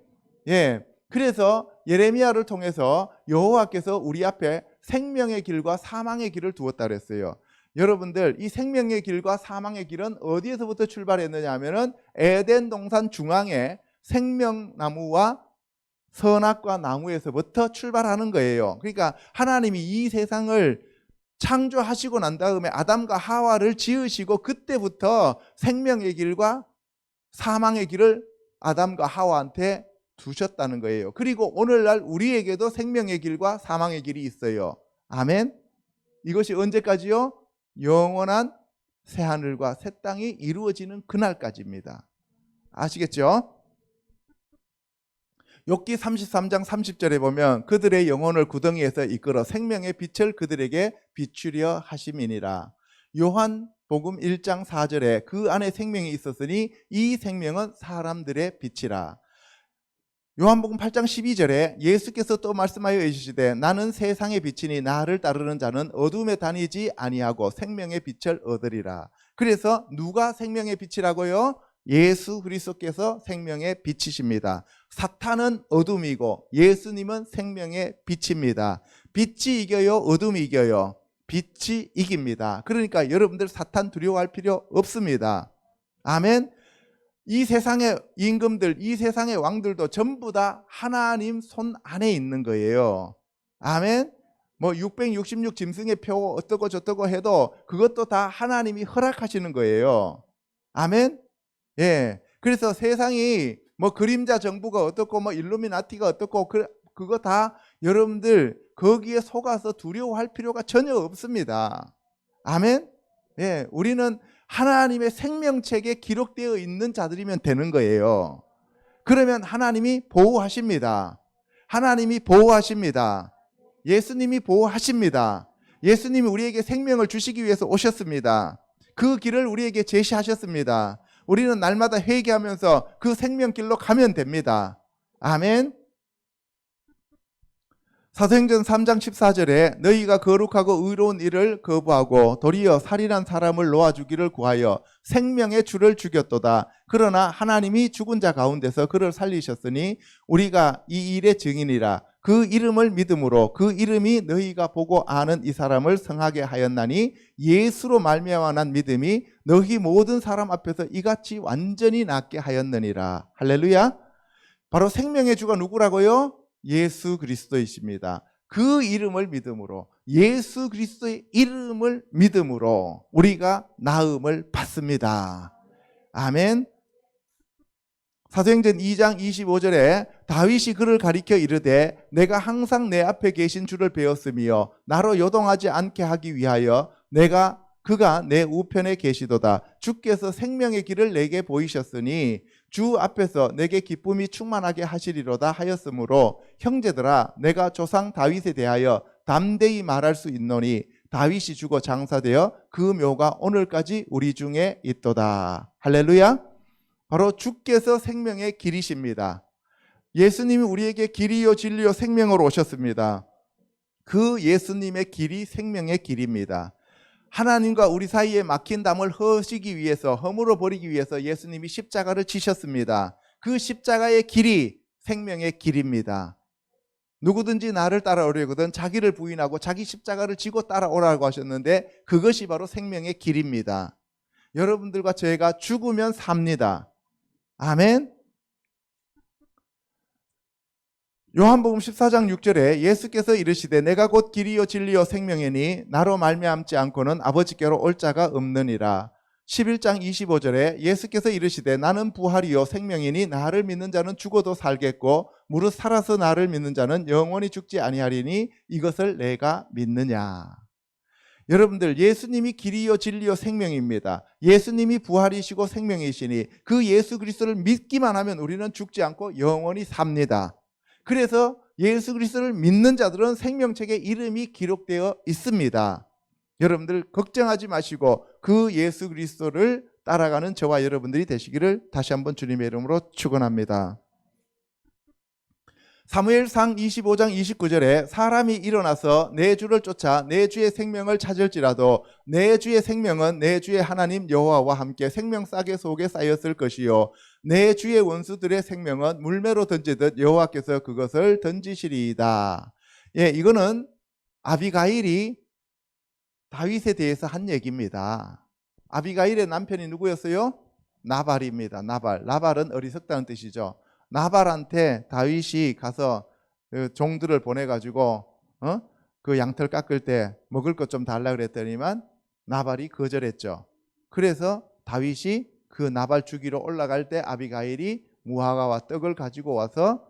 예, 그래서 예레미야를 통해서 여호와께서 우리 앞에 생명의 길과 사망의 길을 두었다 그랬어요. 여러분들 이 생명의 길과 사망의 길은 어디에서부터 출발했느냐 하면은 에덴 동산 중앙에 생명나무와 선악과 나무에서부터 출발하는 거예요. 그러니까 하나님이 이 세상을 창조하시고 난 다음에 아담과 하와를 지으시고 그때부터 생명의 길과 사망의 길을 아담과 하와한테 두셨다는 거예요. 그리고 오늘날 우리에게도 생명의 길과 사망의 길이 있어요. 아멘. 이것이 언제까지요? 영원한 새하늘과 새 땅이 이루어지는 그날까지입니다. 아시겠죠? 욥기 33장 30절에 보면 그들의 영혼을 구덩이에서 이끌어 생명의 빛을 그들에게 비추려 하심이니라. 요한복음 1장 4절에 그 안에 생명이 있었으니 이 생명은 사람들의 빛이라. 요한복음 8장 12절에 예수께서 또 말씀하여 이르시되 나는 세상의 빛이니 나를 따르는 자는 어둠에 다니지 아니하고 생명의 빛을 얻으리라. 그래서 누가 생명의 빛이라고요? 예수 그리스도께서 생명의 빛이십니다. 사탄은 어둠이고 예수님은 생명의 빛입니다. 빛이 이겨요? 어둠이 이겨요? 빛이 이깁니다. 그러니까 여러분들 사탄 두려워할 필요 없습니다. 아멘. 이 세상의 임금들, 이 세상의 왕들도 전부 다 하나님 손 안에 있는 거예요. 아멘. 뭐 666 짐승의 표 어떠고 저떠고 해도 그것도 다 하나님이 허락하시는 거예요. 아멘. 예. 그래서 세상이 뭐 그림자 정부가 어떻고 뭐 일루미나티가 어떻고 그거 다 여러분들 거기에 속아서 두려워할 필요가 전혀 없습니다. 아멘. 예. 우리는 하나님의 생명책에 기록되어 있는 자들이면 되는 거예요. 그러면 하나님이 보호하십니다. 하나님이 보호하십니다. 예수님이 보호하십니다. 예수님이 우리에게 생명을 주시기 위해서 오셨습니다. 그 길을 우리에게 제시하셨습니다. 우리는 날마다 회개하면서 그 생명길로 가면 됩니다. 아멘. 사도행전 3장 14절에 너희가 거룩하고 의로운 일을 거부하고 도리어 살인한 사람을 놓아주기를 구하여 생명의 주를 죽였도다. 그러나 하나님이 죽은 자 가운데서 그를 살리셨으니 우리가 이 일의 증인이라. 그 이름을 믿음으로 그 이름이 너희가 보고 아는 이 사람을 성하게 하였나니 예수로 말미암아 난 믿음이 너희 모든 사람 앞에서 이같이 완전히 낫게 하였느니라. 할렐루야. 바로 생명의 주가 누구라고요? 예수 그리스도이십니다. 그 이름을 믿음으로, 예수 그리스도의 이름을 믿음으로 우리가 나음을 받습니다. 아멘. 사도행전 2장 25절에 다윗이 그를 가리켜 이르되 내가 항상 내 앞에 계신 주를 배웠으며 나로 요동하지 않게 하기 위하여 그가 내 우편에 계시도다. 주께서 생명의 길을 내게 보이셨으니 주 앞에서 내게 기쁨이 충만하게 하시리로다 하였으므로 형제들아 내가 조상 다윗에 대하여 담대히 말할 수 있노니 다윗이 죽어 장사되어 그 묘가 오늘까지 우리 중에 있도다. 할렐루야. 바로 주께서 생명의 길이십니다. 예수님이 우리에게 길이요 진리요 생명으로 오셨습니다. 그 예수님의 길이 생명의 길입니다. 하나님과 우리 사이에 막힌 담을 허물어 버리기 위해서 예수님이 십자가를 지셨습니다. 그 십자가의 길이 생명의 길입니다. 누구든지 나를 따라오려거든 자기를 부인하고 자기 십자가를 지고 따라오라고 하셨는데 그것이 바로 생명의 길입니다. 여러분들과 저희가 죽으면 삽니다. 아멘. 요한복음 14장 6절에 예수께서 이르시되 내가 곧 길이요 진리요 생명이니 나로 말미암지 않고는 아버지께로 올 자가 없느니라. 11장 25절에 예수께서 이르시되 나는 부활이요 생명이니 나를 믿는 자는 죽어도 살겠고 무릇 살아서 나를 믿는 자는 영원히 죽지 아니하리니 이것을 내가 믿느냐. 여러분들 예수님이 길이요 진리요 생명입니다. 예수님이 부활이시고 생명이시니 그 예수 그리스도를 믿기만 하면 우리는 죽지 않고 영원히 삽니다. 그래서 예수 그리스도를 믿는 자들은 생명책에 이름이 기록되어 있습니다. 여러분들 걱정하지 마시고 그 예수 그리스도를 따라가는 저와 여러분들이 되시기를 다시 한번 주님의 이름으로 축원합니다. 사무엘상 25장 29절에 사람이 일어나서 내 주를 쫓아 내 주의 생명을 찾을지라도 내 주의 생명은 내 주의 하나님 여호와와 함께 생명싸개 속에 쌓였을 것이요 내 주의 원수들의 생명은 물매로 던지듯 여호와께서 그것을 던지시리이다. 예, 이거는 아비가일이 다윗에 대해서 한 얘기입니다. 아비가일의 남편이 누구였어요? 나발입니다. 나발은 어리석다는 뜻이죠. 나발한테 다윗이 가서 종들을 보내가지고 그 양털 깎을 때 먹을 것 좀 달라 그랬더니만 나발이 거절했죠. 그래서 다윗이 그 나발 죽이러 올라갈 때 아비가일이 무화과와 떡을 가지고 와서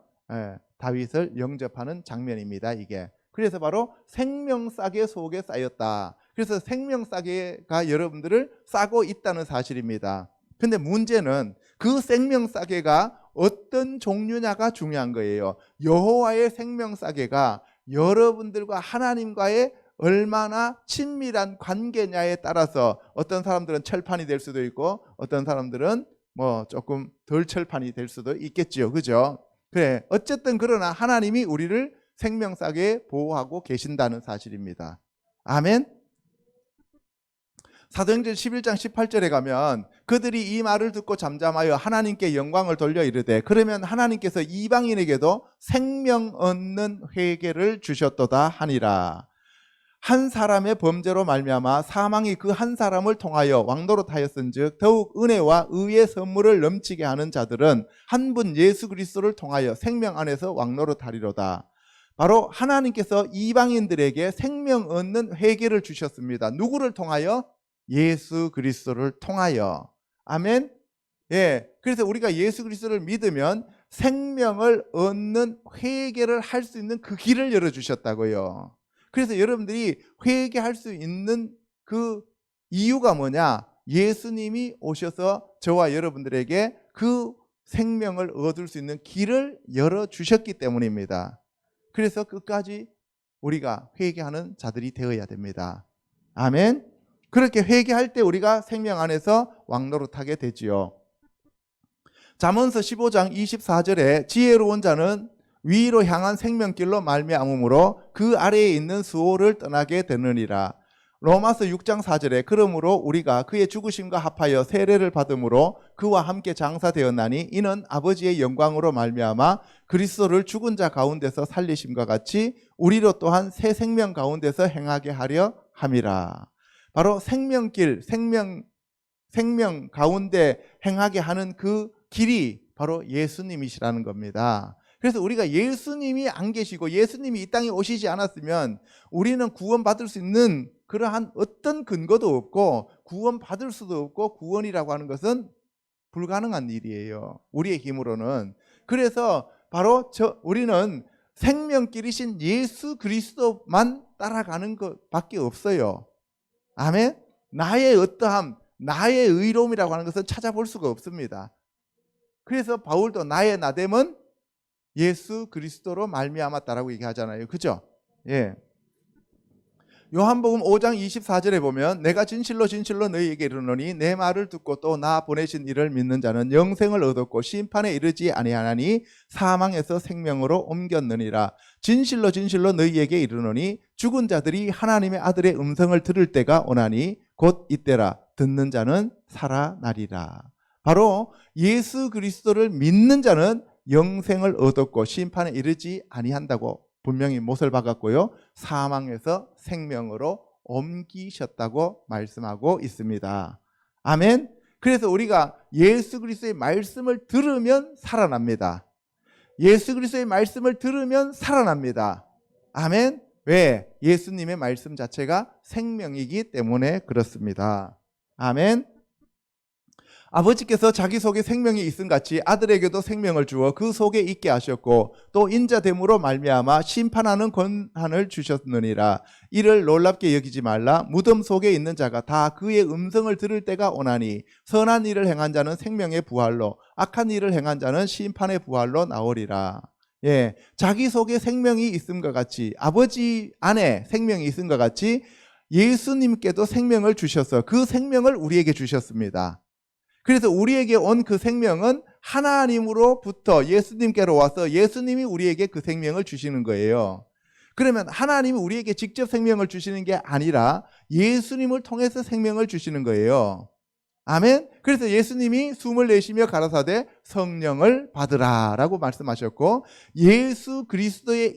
다윗을 영접하는 장면입니다. 이게 그래서 바로 생명싸개 속에 쌓였다. 그래서 생명싸개가 여러분들을 싸고 있다는 사실입니다. 근데 문제는 그 생명싸개가 어떤 종류냐가 중요한 거예요. 여호와의 생명싸개가 여러분들과 하나님과의 얼마나 친밀한 관계냐에 따라서 어떤 사람들은 철판이 될 수도 있고 어떤 사람들은 뭐 조금 덜 철판이 될 수도 있겠지요. 그죠? 그래. 어쨌든 그러나 하나님이 우리를 생명싸개에 보호하고 계신다는 사실입니다. 아멘. 사도행전 11장 18절에 가면 그들이 이 말을 듣고 잠잠하여 하나님께 영광을 돌려 이르되 그러면 하나님께서 이방인에게도 생명 얻는 회개를 주셨도다 하니라. 한 사람의 범죄로 말미암아 사망이 그 한 사람을 통하여 왕노릇하였은즉 더욱 은혜와 의의 선물을 넘치게 하는 자들은 한 분 예수 그리스도를 통하여 생명 안에서 왕노릇하리로다. 바로 하나님께서 이방인들에게 생명 얻는 회개를 주셨습니다. 누구를 통하여? 예수 그리스도를 통하여. 아멘. 예. 그래서 우리가 예수 그리스도를 믿으면 생명을 얻는 회개를 할 수 있는 그 길을 열어 주셨다고요. 그래서 여러분들이 회개할 수 있는 그 이유가 뭐냐? 예수님이 오셔서 저와 여러분들에게 그 생명을 얻을 수 있는 길을 열어 주셨기 때문입니다. 그래서 끝까지 우리가 회개하는 자들이 되어야 됩니다. 아멘. 그렇게 회개할 때 우리가 생명 안에서 왕노릇하게 되지요. 잠언서 15장 24절에 지혜로운 자는 위로 향한 생명길로 말미암으므로 그 아래에 있는 수호를 떠나게 되느니라. 로마서 6장 4절에 그러므로 우리가 그의 죽으심과 합하여 세례를 받음으로 그와 함께 장사되었나니 이는 아버지의 영광으로 말미암아 그리스도를 죽은 자 가운데서 살리심과 같이 우리로 또한 새 생명 가운데서 행하게 하려 함이라. 바로 생명길, 생명 가운데 행하게 하는 그 길이 바로 예수님이시라는 겁니다. 그래서 우리가 예수님이 안 계시고 예수님이 이 땅에 오시지 않았으면 우리는 구원받을 수 있는 그러한 어떤 근거도 없고 구원받을 수도 없고 구원이라고 하는 것은 불가능한 일이에요. 우리의 힘으로는. 그래서 바로 우리는 생명길이신 예수 그리스도만 따라가는 것밖에 없어요. 아멘. 나의 어떠함, 나의 의로움이라고 하는 것은 찾아볼 수가 없습니다. 그래서 바울도 나의 나됨은 예수 그리스도로 말미암았다라고 얘기하잖아요. 그죠? 예. 요한복음 5장 24절에 보면 내가 진실로 너희에게 이르노니 내 말을 듣고 또 나 보내신 이를 믿는 자는 영생을 얻었고 심판에 이르지 아니하나니 사망에서 생명으로 옮겼느니라. 진실로 너희에게 이르노니 죽은 자들이 하나님의 아들의 음성을 들을 때가 오나니 곧 이때라. 듣는 자는 살아나리라. 바로 예수 그리스도를 믿는 자는 영생을 얻었고 심판에 이르지 아니한다고 분명히 못을 박았고요. 사망에서 생명으로 옮기셨다고 말씀하고 있습니다. 아멘. 그래서 우리가 예수 그리스도의 말씀을 들으면 살아납니다. 예수 그리스도의 말씀을 들으면 살아납니다. 아멘. 왜? 예수님의 말씀 자체가 생명이기 때문에 그렇습니다. 아멘. 아버지께서 자기 속에 생명이 있음같이 아들에게도 생명을 주어 그 속에 있게 하셨고 또 인자됨으로 말미암아 심판하는 권한을 주셨느니라. 이를 놀랍게 여기지 말라. 무덤 속에 있는 자가 다 그의 음성을 들을 때가 오나니 선한 일을 행한 자는 생명의 부활로 악한 일을 행한 자는 심판의 부활로 나오리라. 예, 자기 속에 생명이 있음과 같이 아버지 안에 생명이 있음과 같이 예수님께도 생명을 주셔서 그 생명을 우리에게 주셨습니다. 그래서 우리에게 온 그 생명은 하나님으로부터 예수님께로 와서 예수님이 우리에게 그 생명을 주시는 거예요. 그러면 하나님이 우리에게 직접 생명을 주시는 게 아니라 예수님을 통해서 생명을 주시는 거예요. 아멘. 그래서 예수님이 숨을 내쉬며 가라사대 성령을 받으라 라고 말씀하셨고 예수 그리스도의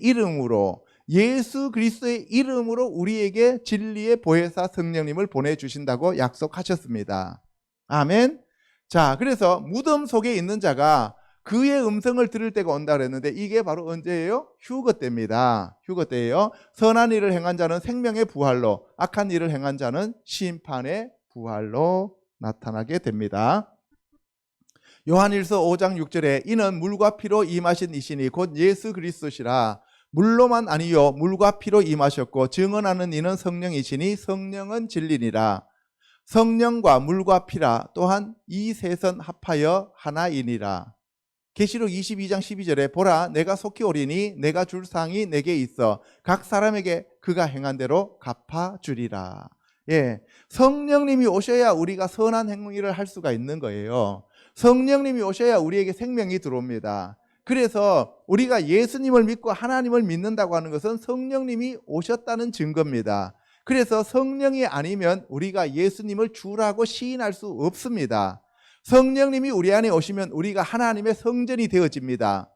이름으로 우리에게 진리의 보혜사 성령님을 보내주신다고 약속하셨습니다. 아멘. 자, 그래서 무덤 속에 있는 자가 그의 음성을 들을 때가 온다 그랬는데 이게 바로 언제예요? 휴거 때입니다. 휴거 때예요. 선한 일을 행한 자는 생명의 부활로, 악한 일을 행한 자는 심판의 부활로 나타나게 됩니다. 요한일서 5장 6절에 이는 물과 피로 임하신 이시니 곧 예수 그리스도시라. 물로만 아니요 물과 피로 임하셨고 증언하는 이는 성령이시니 성령은 진리니라. 성령과 물과 피라 또한 이 셋은 합하여 하나이니라. 계시록 22장 12절에 보라 내가 속히 오리니 내가 줄 상이 내게 있어 각 사람에게 그가 행한 대로 갚아주리라. 예, 성령님이 오셔야 우리가 선한 행위를 할 수가 있는 거예요. 성령님이 오셔야 우리에게 생명이 들어옵니다. 그래서 우리가 예수님을 믿고 하나님을 믿는다고 하는 것은 성령님이 오셨다는 증거입니다. 그래서 성령이 아니면 우리가 예수님을 주라고 시인할 수 없습니다. 성령님이 우리 안에 오시면 우리가 하나님의 성전이 되어집니다.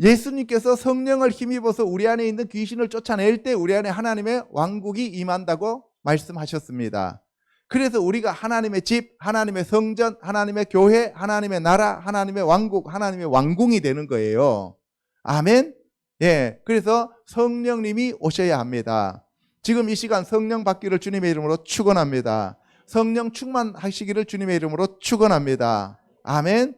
예수님께서 성령을 힘입어서 우리 안에 있는 귀신을 쫓아낼 때 우리 안에 하나님의 왕국이 임한다고 말씀하셨습니다. 그래서 우리가 하나님의 집, 하나님의 성전, 하나님의 교회, 하나님의 나라, 하나님의 왕국, 하나님의 왕궁이 되는 거예요. 아멘. 예, 그래서 성령님이 오셔야 합니다. 지금 이 시간 성령 받기를 주님의 이름으로 축원합니다. 성령 충만하시기를 주님의 이름으로 축원합니다. 아멘.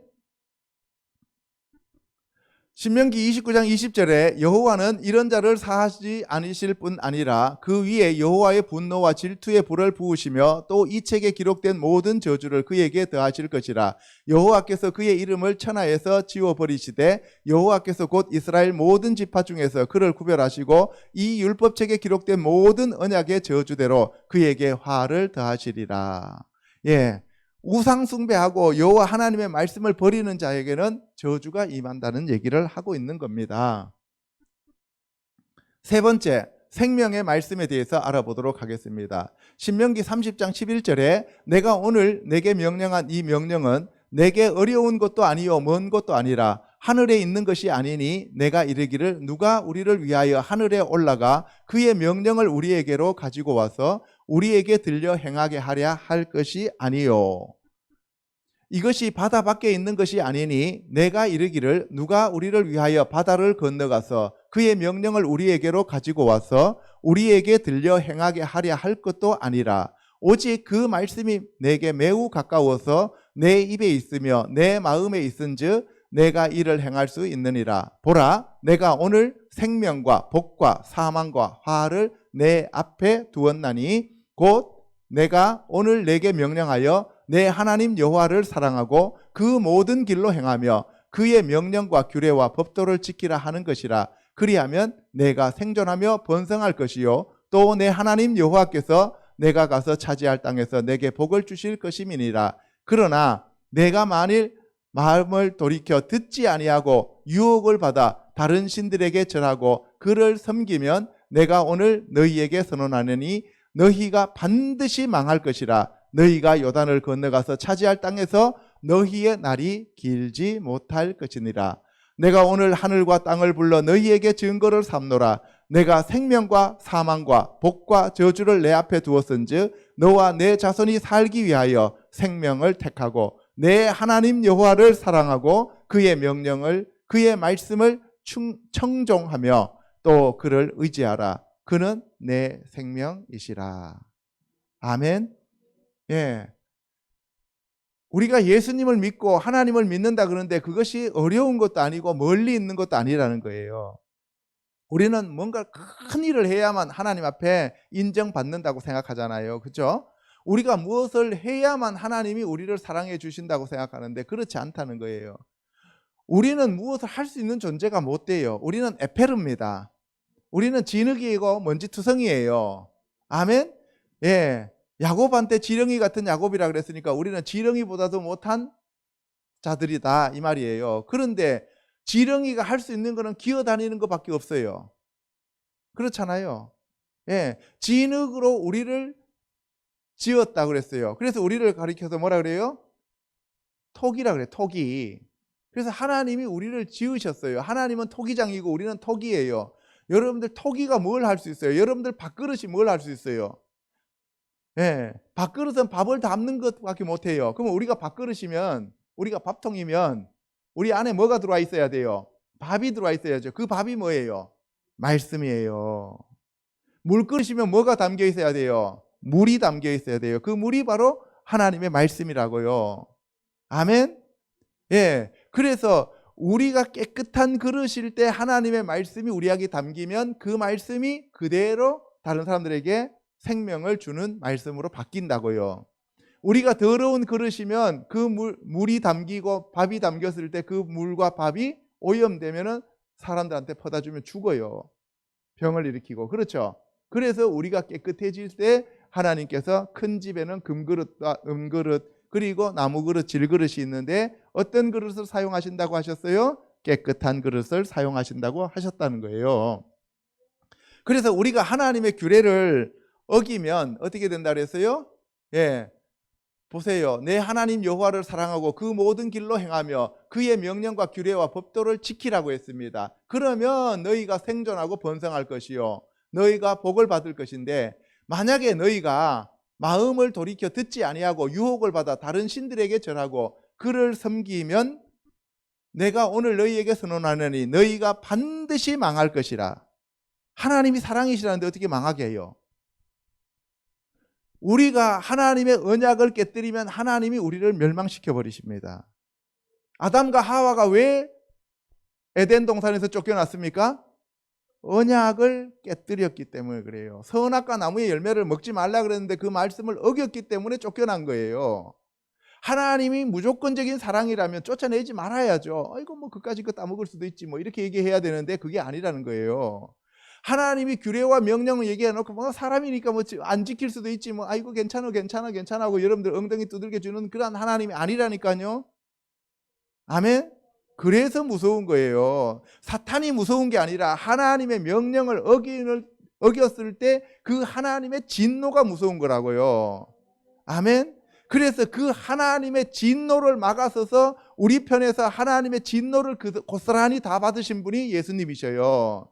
신명기 29장 20절에 여호와는 이런 자를 사하지 않으실 뿐 아니라 그 위에 여호와의 분노와 질투의 불을 부으시며 또 이 책에 기록된 모든 저주를 그에게 더하실 것이라. 여호와께서 그의 이름을 천하에서 지워버리시되 여호와께서 곧 이스라엘 모든 지파 중에서 그를 구별하시고 이 율법책에 기록된 모든 언약의 저주대로 그에게 화를 더하시리라. 예, 우상 숭배하고 여호와 하나님의 말씀을 버리는 자에게는 저주가 임한다는 얘기를 하고 있는 겁니다. 세 번째, 생명의 말씀에 대해서 알아보도록 하겠습니다. 신명기 30장 11절에 내가 오늘 내게 명령한 이 명령은 내게 어려운 것도 아니요 먼 것도 아니라 하늘에 있는 것이 아니니 내가 이르기를 누가 우리를 위하여 하늘에 올라가 그의 명령을 우리에게로 가지고 와서 우리에게 들려 행하게 하랴 할 것이 아니요. 이것이 바다 밖에 있는 것이 아니니 내가 이르기를 누가 우리를 위하여 바다를 건너가서 그의 명령을 우리에게로 가지고 와서 우리에게 들려 행하게 하랴 할 것도 아니라 오직 그 말씀이 내게 매우 가까워서 내 입에 있으며 내 마음에 있은즉 내가 이를 행할 수 있느니라. 보라, 내가 오늘 생명과 복과 사망과 화를 내 앞에 두었나니 곧 내가 오늘 내게 명령하여 내 하나님 여호와를 사랑하고 그 모든 길로 행하며 그의 명령과 규례와 법도를 지키라 하는 것이라. 그리하면 내가 생존하며 번성할 것이요 또 내 하나님 여호와께서 내가 가서 차지할 땅에서 내게 복을 주실 것임이니라. 그러나 내가 만일 마음을 돌이켜 듣지 아니하고 유혹을 받아 다른 신들에게 절하고 그를 섬기면 내가 오늘 너희에게 선언하느니 너희가 반드시 망할 것이라. 너희가 요단을 건너가서 차지할 땅에서 너희의 날이 길지 못할 것이니라. 내가 오늘 하늘과 땅을 불러 너희에게 증거를 삼노라. 내가 생명과 사망과 복과 저주를 내 앞에 두었은즉 너와 내 자손이 살기 위하여 생명을 택하고 내 하나님 여호와를 사랑하고 그의 명령을 그의 말씀을 청종하며 또 그를 의지하라. 그는 내 생명이시라. 아멘. 예. 우리가 예수님을 믿고 하나님을 믿는다 그러는데 그것이 어려운 것도 아니고 멀리 있는 것도 아니라는 거예요. 우리는 뭔가 큰 일을 해야만 하나님 앞에 인정받는다고 생각하잖아요. 그렇죠? 우리가 무엇을 해야만 하나님이 우리를 사랑해 주신다고 생각하는데 그렇지 않다는 거예요. 우리는 무엇을 할 수 있는 존재가 못 돼요. 우리는 에페르입니다. 우리는 진흙이고 먼지투성이에요. 아멘? 예. 야곱한테 지렁이 같은 야곱이라 그랬으니까 우리는 지렁이보다도 못한 자들이다 이 말이에요. 그런데 지렁이가 할 수 있는 거는 기어다니는 것밖에 없어요. 그렇잖아요. 예, 진흙으로 우리를 지었다 그랬어요. 그래서 우리를 가리켜서 뭐라 그래요? 토기라 그래요. 토기. 그래서 하나님이 우리를 지으셨어요. 하나님은 토기장이고 우리는 토기예요. 여러분들 토기가 뭘 할 수 있어요? 여러분들 밥그릇이 뭘 할 수 있어요? 예, 밥그릇은 밥을 담는 것밖에 못해요. 그러면 우리가 밥그릇이면 우리가 밥통이면 우리 안에 뭐가 들어와 있어야 돼요? 밥이 들어와 있어야죠. 그 밥이 뭐예요? 말씀이에요. 물그릇이면 뭐가 담겨 있어야 돼요? 물이 담겨 있어야 돼요. 그 물이 바로 하나님의 말씀이라고요. 아멘? 예, 그래서 우리가 깨끗한 그릇일 때 하나님의 말씀이 우리에게 담기면 그 말씀이 그대로 다른 사람들에게 생명을 주는 말씀으로 바뀐다고요. 우리가 더러운 그릇이면 그 물이 담기고 밥이 담겼을 때 그 물과 밥이 오염되면 사람들한테 퍼다 주면 죽어요. 병을 일으키고. 그렇죠? 그래서 우리가 깨끗해질 때 하나님께서 큰 집에는 금그릇과 은그릇 그리고 나무그릇, 질그릇이 있는데 어떤 그릇을 사용하신다고 하셨어요? 깨끗한 그릇을 사용하신다고 하셨다는 거예요. 그래서 우리가 하나님의 규례를 어기면 어떻게 된다 그랬어요? 예, 보세요. 내 하나님 여호와를 사랑하고 그 모든 길로 행하며 그의 명령과 규례와 법도를 지키라고 했습니다. 그러면 너희가 생존하고 번성할 것이요 너희가 복을 받을 것인데, 만약에 너희가 마음을 돌이켜 듣지 아니하고 유혹을 받아 다른 신들에게 절하고 그를 섬기면 내가 오늘 너희에게 선언하노니 너희가 반드시 망할 것이라. 하나님이 사랑이시라는데 어떻게 망하게 해요? 우리가 하나님의 언약을 깨뜨리면 하나님이 우리를 멸망시켜 버리십니다. 아담과 하와가 왜 에덴 동산에서 쫓겨났습니까? 언약을 깨뜨렸기 때문에 그래요. 선악과 나무의 열매를 먹지 말라 그랬는데 그 말씀을 어겼기 때문에 쫓겨난 거예요. 하나님이 무조건적인 사랑이라면 쫓아내지 말아야죠. 아이고 뭐 그까짓 거 따먹을 수도 있지 뭐 이렇게 얘기해야 되는데 그게 아니라는 거예요. 하나님이 규례와 명령을 얘기해 놓고 뭐 사람이니까 뭐 안 지킬 수도 있지 뭐 아이고 괜찮아 하고 여러분들 엉덩이 두들겨 주는 그런 하나님이 아니라니까요. 아멘. 그래서 무서운 거예요. 사탄이 무서운 게 아니라 하나님의 명령을 어겼을 때 그 하나님의 진노가 무서운 거라고요. 아멘. 그래서 그 하나님의 진노를 막아서서 우리 편에서 하나님의 진노를 고스란히 다 받으신 분이 예수님이셔요.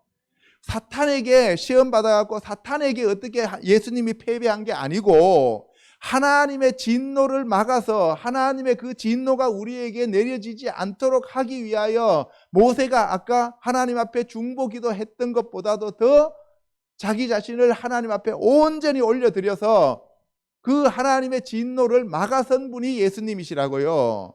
사탄에게 시험 받아갖고 사탄에게 어떻게 예수님이 패배한 게 아니고 하나님의 진노를 막아서 하나님의 그 진노가 우리에게 내려지지 않도록 하기 위하여 모세가 아까 하나님 앞에 중보기도 했던 것보다도 더 자기 자신을 하나님 앞에 온전히 올려드려서 그 하나님의 진노를 막아선 분이 예수님이시라고요.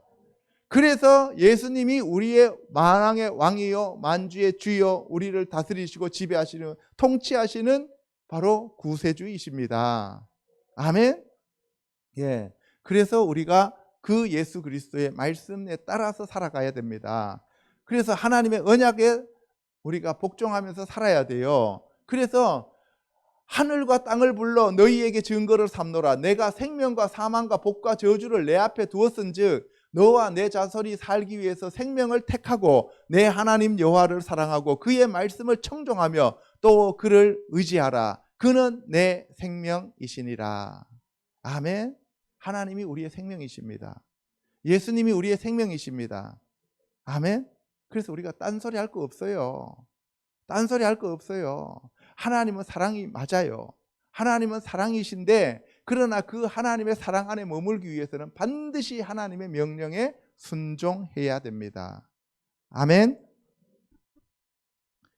그래서 예수님이 우리의 만왕의 왕이요 만주의 주요 우리를 다스리시고 지배하시는 통치하시는 바로 구세주이십니다. 아멘. 예. 그래서 우리가 그 예수 그리스도의 말씀에 따라서 살아가야 됩니다. 그래서 하나님의 언약에 우리가 복종하면서 살아야 돼요. 그래서 하늘과 땅을 불러 너희에게 증거를 삼노라. 내가 생명과 사망과 복과 저주를 내 앞에 두었은즉 너와 내 자손이 살기 위해서 생명을 택하고 내 하나님 여호와를 사랑하고 그의 말씀을 청종하며 또 그를 의지하라. 그는 내 생명이시니라. 아멘. 하나님이 우리의 생명이십니다. 예수님이 우리의 생명이십니다. 아멘. 그래서 우리가 딴소리 할 거 없어요. 딴소리 할 거 없어요. 하나님은 사랑이 맞아요. 하나님은 사랑이신데 그러나 그 하나님의 사랑 안에 머물기 위해서는 반드시 하나님의 명령에 순종해야 됩니다. 아멘.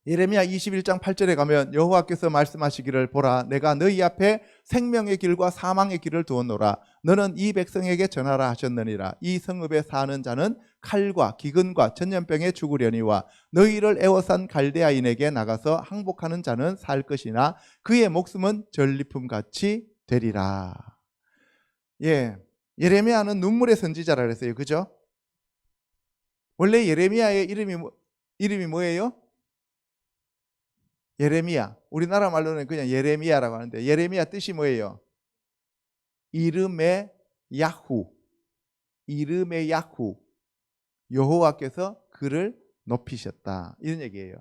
예레미야 21장 8절에 가면 여호와께서 말씀하시기를 보라 내가 너희 앞에 생명의 길과 사망의 길을 두었노라. 너는 이 백성에게 전하라 하셨느니라. 이 성읍에 사는 자는 칼과 기근과 전염병에 죽으려니와 너희를 애워싼 갈대아인에게 나가서 항복하는 자는 살 것이나 그의 목숨은 전리품같이 되리라. 예, 예레미야는 눈물의 선지자라 그랬어요. 그죠? 원래 예레미야의 이름이 뭐예요? 예레미야. 우리나라 말로는 그냥 예레미야라고 하는데 예레미야 뜻이 뭐예요? 이름의 야후. 이름의 야후. 여호와께서 그를 높이셨다. 이런 얘기예요.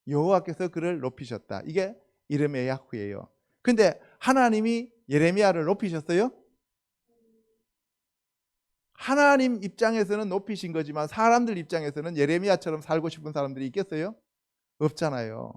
여호와께서 그를 높이셨다. 이게 이름의 야후예요. 근데 하나님이 예레미야를 높이셨어요? 하나님 입장에서는 높이신 거지만 사람들 입장에서는 예레미야처럼 살고 싶은 사람들이 있겠어요? 없잖아요.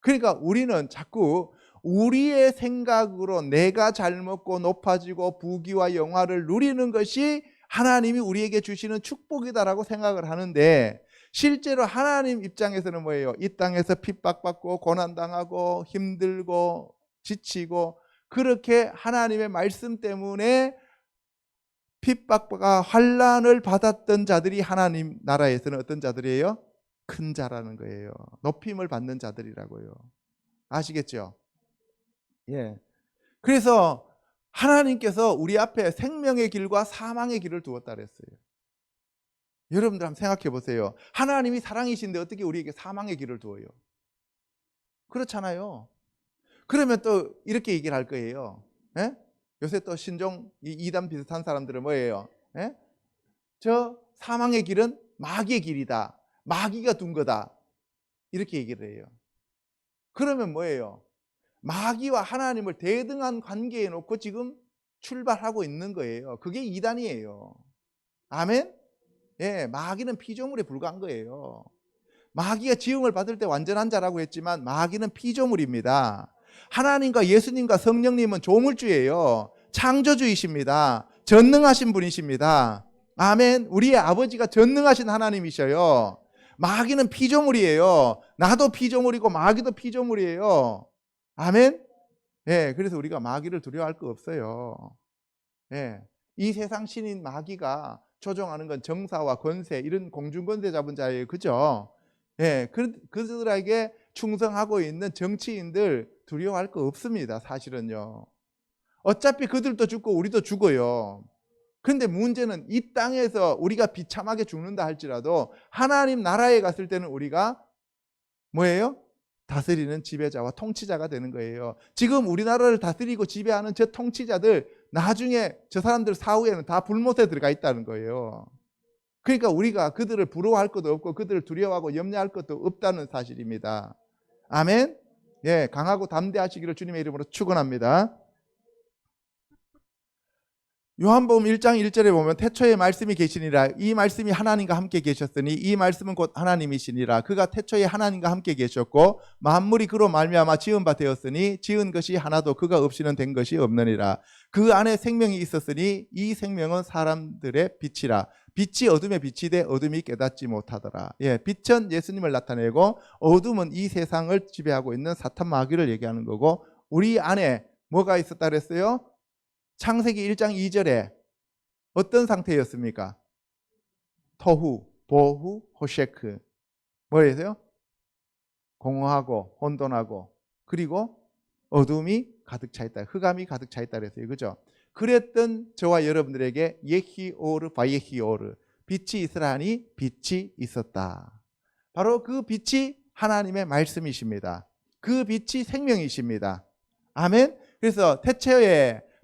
그러니까 우리는 자꾸 우리의 생각으로 내가 잘 먹고 높아지고 부귀와 영화를 누리는 것이 하나님이 우리에게 주시는 축복이다라고 생각을 하는데 실제로 하나님 입장에서는 뭐예요? 이 땅에서 핍박받고 고난당하고 힘들고 지치고 그렇게 하나님의 말씀 때문에 핍박과 환난을 받았던 자들이 하나님 나라에서는 어떤 자들이에요? 큰 자라는 거예요. 높임을 받는 자들이라고요. 아시겠죠? 예. 그래서 하나님께서 우리 앞에 생명의 길과 사망의 길을 두었다 그랬어요. 여러분들 한번 생각해 보세요. 하나님이 사랑이신데 어떻게 우리에게 사망의 길을 두어요? 그렇잖아요. 그러면 또 이렇게 얘기를 할 거예요. 예? 요새 또 신종 이단 비슷한 사람들은 뭐예요? 예? 저 사망의 길은 마귀의 길이다. 마귀가 둔 거다. 이렇게 얘기를 해요. 그러면 뭐예요? 마귀와 하나님을 대등한 관계에 놓고 지금 출발하고 있는 거예요. 그게 이단이에요. 아멘? 예, 마귀는 피조물에 불과한 거예요. 마귀가 지음을 받을 때 완전한 자라고 했지만 마귀는 피조물입니다. 하나님과 예수님과 성령님은 조물주예요. 창조주이십니다. 전능하신 분이십니다. 아멘. 우리의 아버지가 전능하신 하나님이셔요. 마귀는 피조물이에요. 나도 피조물이고 마귀도 피조물이에요. 아멘. 예, 그래서 우리가 마귀를 두려워할 거 없어요. 예, 이 세상 신인 마귀가 조종하는 건 정사와 권세, 이런 공중권세 잡은 자예요. 그죠? 예, 그들에게 충성하고 있는 정치인들 두려워할 거 없습니다. 사실은요. 어차피 그들도 죽고 우리도 죽어요. 그런데 문제는 이 땅에서 우리가 비참하게 죽는다 할지라도 하나님 나라에 갔을 때는 우리가 뭐예요? 다스리는 지배자와 통치자가 되는 거예요. 지금 우리나라를 다스리고 지배하는 저 통치자들 나중에 저 사람들 사후에는 다 불못에 들어가 있다는 거예요. 그러니까 우리가 그들을 부러워할 것도 없고 그들을 두려워하고 염려할 것도 없다는 사실입니다. 아멘. 예, 강하고 담대하시기를 주님의 이름으로 축원합니다. 요한복음 1장 1절에 보면 태초에 말씀이 계시니라. 이 말씀이 하나님과 함께 계셨으니 이 말씀은 곧 하나님이시니라. 그가 태초에 하나님과 함께 계셨고 만물이 그로 말미암아 지은 바 되었으니 지은 것이 하나도 그가 없이는 된 것이 없느니라. 그 안에 생명이 있었으니 이 생명은 사람들의 빛이라. 빛이 어둠에 비치되 어둠이 깨닫지 못하더라. 예, 빛은 예수님을 나타내고 어둠은 이 세상을 지배하고 있는 사탄 마귀를 얘기하는 거고, 우리 안에 뭐가 있었다 그랬어요? 창세기 1장 2절에 어떤 상태였습니까? 토후, 보후, 호셰크. 뭐였어요? 공허하고 혼돈하고 그리고 어둠이 가득 차 있다. 흑암이 가득 차 있다 그랬어요. 그죠? 그랬던 저와 여러분들에게 예히오르 바예히오르, 빛이 있으라니 빛이 있었다. 바로 그 빛이 하나님의 말씀이십니다. 그 빛이 생명이십니다. 아멘. 그래서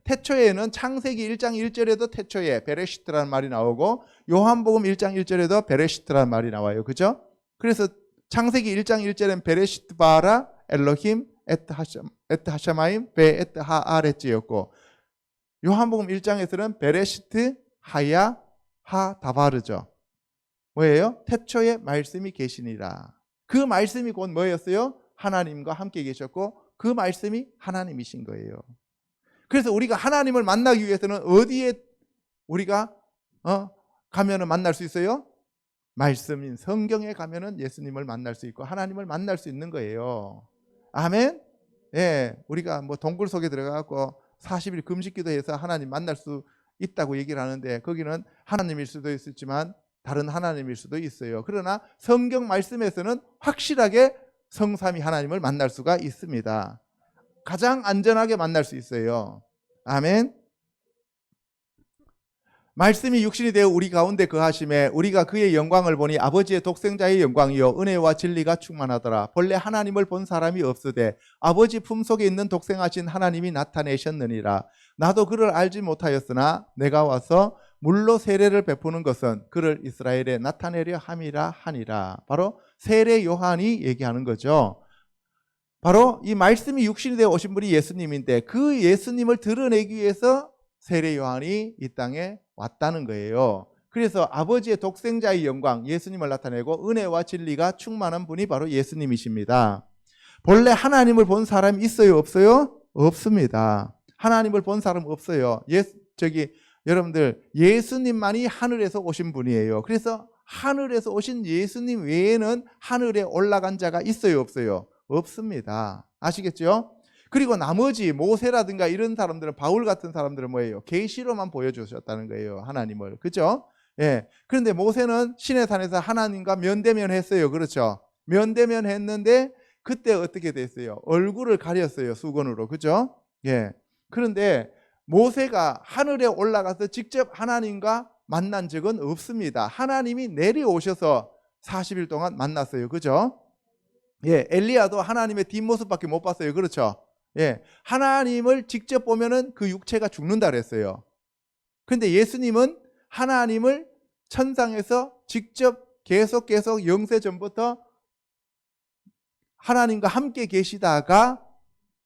태초에는 창세기 1장 1절에도 태초에 베레시트라는 말이 나오고 요한복음 1장 1절에도 베레시트라는 말이 나와요. 그죠? 그래서 창세기 1장 1절엔 베레시트 바라 엘로힘 에트 하샤마임 베 에트 하아레츠였고 요한복음 1장에서는 베레시트 하야 하 다바르죠. 뭐예요? 태초에 말씀이 계시니라. 그 말씀이 곧 뭐였어요? 하나님과 함께 계셨고 그 말씀이 하나님이신 거예요. 그래서 우리가 하나님을 만나기 위해서는 어디에 우리가 가면은 만날 수 있어요? 말씀인 성경에 가면은 예수님을 만날 수 있고 하나님을 만날 수 있는 거예요. 아멘. 예, 우리가 뭐 동굴 속에 들어가고 40일 금식기도해서 하나님 만날 수 있다고 얘기를 하는데 거기는 하나님일 수도 있지만 다른 하나님일 수도 있어요. 그러나 성경 말씀에서는 확실하게 성삼위 하나님을 만날 수가 있습니다. 가장 안전하게 만날 수 있어요. 아멘. 말씀이 육신이 되어 우리 가운데 거하심에 우리가 그의 영광을 보니 아버지의 독생자의 영광이요 은혜와 진리가 충만하더라. 본래 하나님을 본 사람이 없으되 아버지 품속에 있는 독생하신 하나님이 나타내셨느니라. 나도 그를 알지 못하였으나 내가 와서 물로 세례를 베푸는 것은 그를 이스라엘에 나타내려 함이라 하니라. 바로 세례 요한이 얘기하는 거죠. 바로 이 말씀이 육신이 되어 오신 분이 예수님인데 그 예수님을 드러내기 위해서 세례 요한이 이 땅에 왔다는 거예요. 그래서 아버지의 독생자의 영광, 예수님을 나타내고 은혜와 진리가 충만한 분이 바로 예수님이십니다. 본래 하나님을 본 사람이 있어요? 없어요? 없습니다. 하나님을 본 사람 없어요. 여러분들 예수님만이 하늘에서 오신 분이에요. 그래서 하늘에서 오신 예수님 외에는 하늘에 올라간 자가 있어요? 없어요? 없습니다. 아시겠죠? 그리고 나머지 모세라든가 이런 사람들은, 바울 같은 사람들은 뭐예요? 계시로만 보여주셨다는 거예요. 하나님을. 그죠? 예. 그런데 모세는 시내 산에서 하나님과 면대면 했어요. 그렇죠? 면대면 했는데 그때 어떻게 됐어요? 얼굴을 가렸어요. 수건으로. 그죠? 예. 그런데 모세가 하늘에 올라가서 직접 하나님과 만난 적은 없습니다. 하나님이 내려오셔서 40일 동안 만났어요. 그죠? 예, 엘리야도 하나님의 뒷모습밖에 못 봤어요. 그렇죠? 예, 하나님을 직접 보면은 그 육체가 죽는다 그랬어요. 근데 예수님은 하나님을 천상에서 직접 계속 영세 전부터 하나님과 함께 계시다가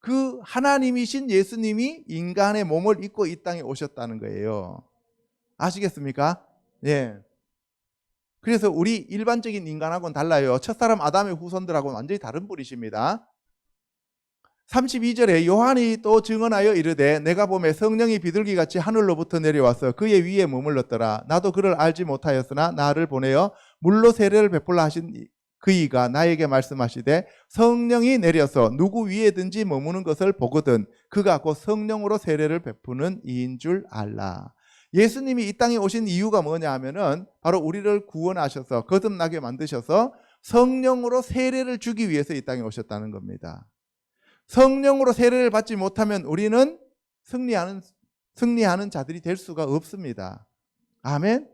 그 하나님이신 예수님이 인간의 몸을 입고 이 땅에 오셨다는 거예요. 아시겠습니까? 예. 그래서 우리 일반적인 인간하고는 달라요. 첫사람 아담의 후손들하고는 완전히 다른 분이십니다. 32절에 요한이 또 증언하여 이르되 내가 보매 성령이 비둘기같이 하늘로부터 내려와서 그의 위에 머물렀더라. 나도 그를 알지 못하였으나 나를 보내어 물로 세례를 베풀라 하신 그이가 나에게 말씀하시되 성령이 내려서 누구 위에든지 머무는 것을 보거든 그가 곧 성령으로 세례를 베푸는 이인 줄 알라. 예수님이 이 땅에 오신 이유가 뭐냐 하면은 바로 우리를 구원하셔서 거듭나게 만드셔서 성령으로 세례를 주기 위해서 이 땅에 오셨다는 겁니다. 성령으로 세례를 받지 못하면 우리는 승리하는 자들이 될 수가 없습니다. 아멘.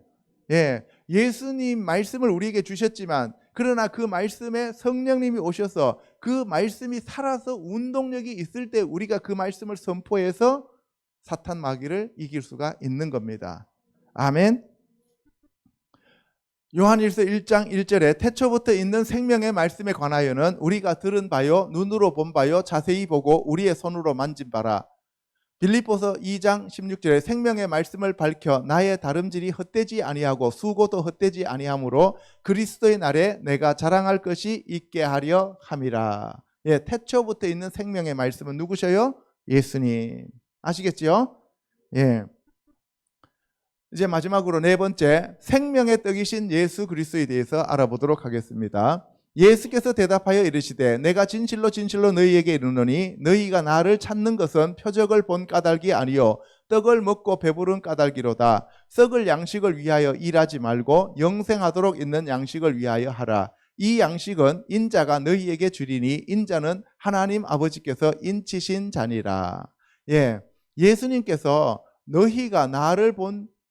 예, 예수님 말씀을 우리에게 주셨지만 그러나 그 말씀에 성령님이 오셔서 그 말씀이 살아서 운동력이 있을 때 우리가 그 말씀을 선포해서 사탄 마귀를 이길 수가 있는 겁니다. 아멘. 요한일서 1장 1절에 태초부터 있는 생명의 말씀에 관하여는 우리가 들은 바요 눈으로 본 바요 자세히 보고 우리의 손으로 만진 바라. 빌립보서 2장 16절에 생명의 말씀을 밝혀 나의 다름질이 헛되지 아니하고 수고도 헛되지 아니하므로 그리스도의 날에 내가 자랑할 것이 있게 하려 함이라. 예, 태초부터 있는 생명의 말씀은 누구셔요? 예수님. 아시겠죠? 예. 이제 마지막으로 네 번째, 생명의 떡이신 예수 그리스도에 대해서 알아보도록 하겠습니다. 예수께서 대답하여 이르시되 내가 진실로 진실로 너희에게 이르노니 너희가 나를 찾는 것은 표적을 본 까닭이 아니요 떡을 먹고 배부른 까닭이로다. 썩을 양식을 위하여 일하지 말고 영생하도록 있는 양식을 위하여 하라. 이 양식은 인자가 너희에게 주리니 인자는 하나님 아버지께서 인치신 자니라. 예, 예수님께서 너희가 나를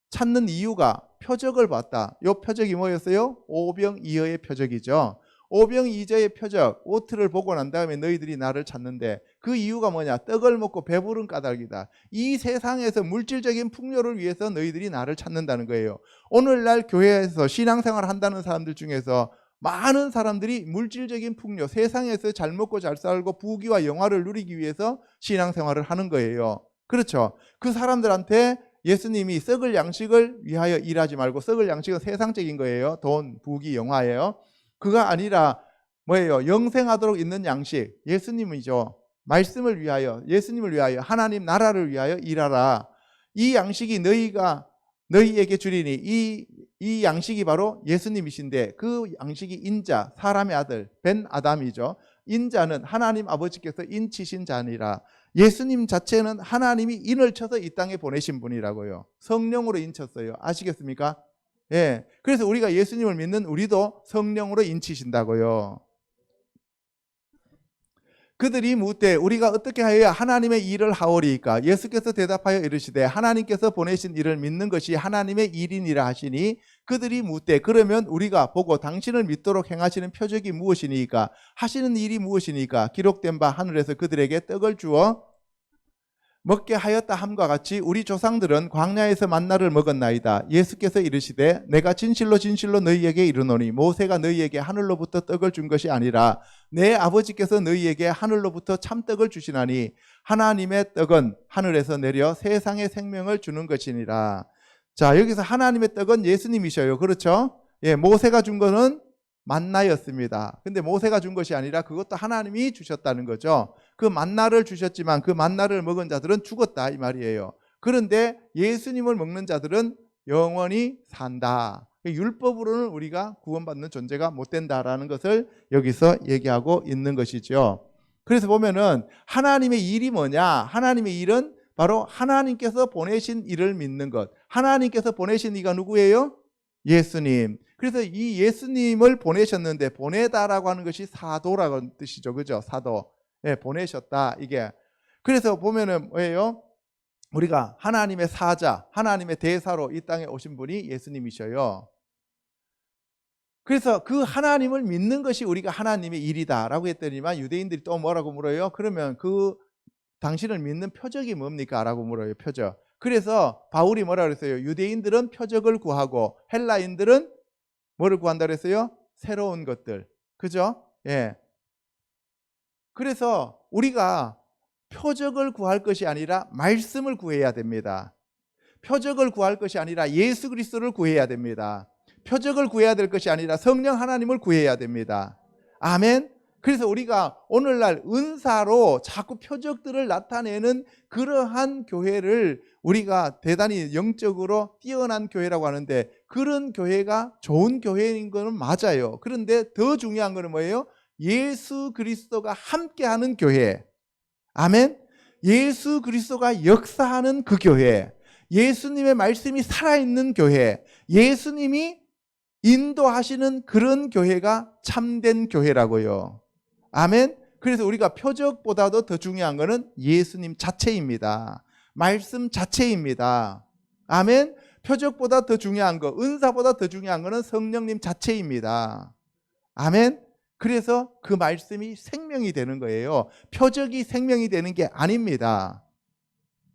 찾는 이유가 표적을 봤다. 이 표적이 뭐였어요? 오병이어의 표적이죠. 오병이어의 표적, 오트를 보고 난 다음에 너희들이 나를 찾는데 그 이유가 뭐냐? 떡을 먹고 배부른 까닭이다. 이 세상에서 물질적인 풍요를 위해서 너희들이 나를 찾는다는 거예요. 오늘날 교회에서 신앙생활을 한다는 사람들 중에서 많은 사람들이 물질적인 풍요, 세상에서 잘 먹고 잘 살고 부귀와 영화를 누리기 위해서 신앙생활을 하는 거예요. 그렇죠? 그 사람들한테 예수님이 썩을 양식을 위하여 일하지 말고, 썩을 양식은 세상적인 거예요. 돈, 부귀, 영화예요. 그가 아니라 뭐예요? 영생하도록 있는 양식, 예수님이죠. 말씀을 위하여, 예수님을 위하여, 하나님 나라를 위하여 일하라. 이 양식이 너희에게 주리니, 이 양식이 바로 예수님이신데 그 양식이 인자, 사람의 아들, 벤 아담이죠. 인자는 하나님 아버지께서 인치신 자니라. 예수님 자체는 하나님이 인을 쳐서 이 땅에 보내신 분이라고요. 성령으로 인쳤어요. 아시겠습니까? 예. 그래서 우리가 예수님을 믿는 우리도 성령으로 인치신다고요. 그들이 묻되 우리가 어떻게 하여야 하나님의 일을 하오리이까? 예수께서 대답하여 이르시되 하나님께서 보내신 일을 믿는 것이 하나님의 일이니라 하시니, 그들이 묻되 그러면 우리가 보고 당신을 믿도록 행하시는 표적이 무엇이니까? 하시는 일이 무엇이니까? 기록된 바 하늘에서 그들에게 떡을 주어 먹게 하였다 함과 같이 우리 조상들은 광야에서 만나를 먹었나이다. 예수께서 이르시되 내가 진실로 진실로 너희에게 이르노니 모세가 너희에게 하늘로부터 떡을 준 것이 아니라 내 아버지께서 너희에게 하늘로부터 참떡을 주시나니 하나님의 떡은 하늘에서 내려 세상의 생명을 주는 것이니라. 자, 여기서 하나님의 떡은 예수님이셔요. 그렇죠? 예, 모세가 준 거는 만나였습니다. 근데 모세가 준 것이 아니라 그것도 하나님이 주셨다는 거죠. 그 만나를 주셨지만 그 만나를 먹은 자들은 죽었다 이 말이에요. 그런데 예수님을 먹는 자들은 영원히 산다. 율법으로는 우리가 구원받는 존재가 못 된다라는 것을 여기서 얘기하고 있는 것이죠. 그래서 보면은 하나님의 일이 뭐냐? 하나님의 일은 바로 하나님께서 보내신 일을 믿는 것. 하나님께서 보내신 이가 누구예요? 예수님. 그래서 이 예수님을 보내셨는데, 보내다라고 하는 것이 사도라고 하는 뜻이죠. 그죠? 사도. 예, 보내셨다. 이게. 그래서 보면은 뭐예요? 우리가 하나님의 사자, 하나님의 대사로 이 땅에 오신 분이 예수님이셔요. 그래서 그 하나님을 믿는 것이 우리가 하나님의 일이다라고 했더니만 유대인들이 또 뭐라고 물어요? 그러면 그 당신을 믿는 표적이 뭡니까? 라고 물어요. 표적. 그래서 바울이 뭐라 그랬어요? 유대인들은 표적을 구하고 헬라인들은 뭐를 구한다 그랬어요? 새로운 것들. 그죠? 예. 그래서 우리가 표적을 구할 것이 아니라 말씀을 구해야 됩니다. 표적을 구할 것이 아니라 예수 그리스도를 구해야 됩니다. 표적을 구해야 될 것이 아니라 성령 하나님을 구해야 됩니다. 아멘. 그래서 우리가 오늘날 은사로 자꾸 표적들을 나타내는 그러한 교회를 우리가 대단히 영적으로 뛰어난 교회라고 하는데, 그런 교회가 좋은 교회인 것은 맞아요. 그런데 더 중요한 것은 뭐예요? 예수 그리스도가 함께하는 교회. 아멘. 예수 그리스도가 역사하는 그 교회, 예수님의 말씀이 살아있는 교회, 예수님이 인도하시는 그런 교회가 참된 교회라고요. 아멘. 그래서 우리가 표적보다도 더 중요한 것은 예수님 자체입니다. 말씀 자체입니다. 아멘. 표적보다 더 중요한 거, 은사보다 더 중요한 것은 성령님 자체입니다. 아멘. 그래서 그 말씀이 생명이 되는 거예요. 표적이 생명이 되는 게 아닙니다.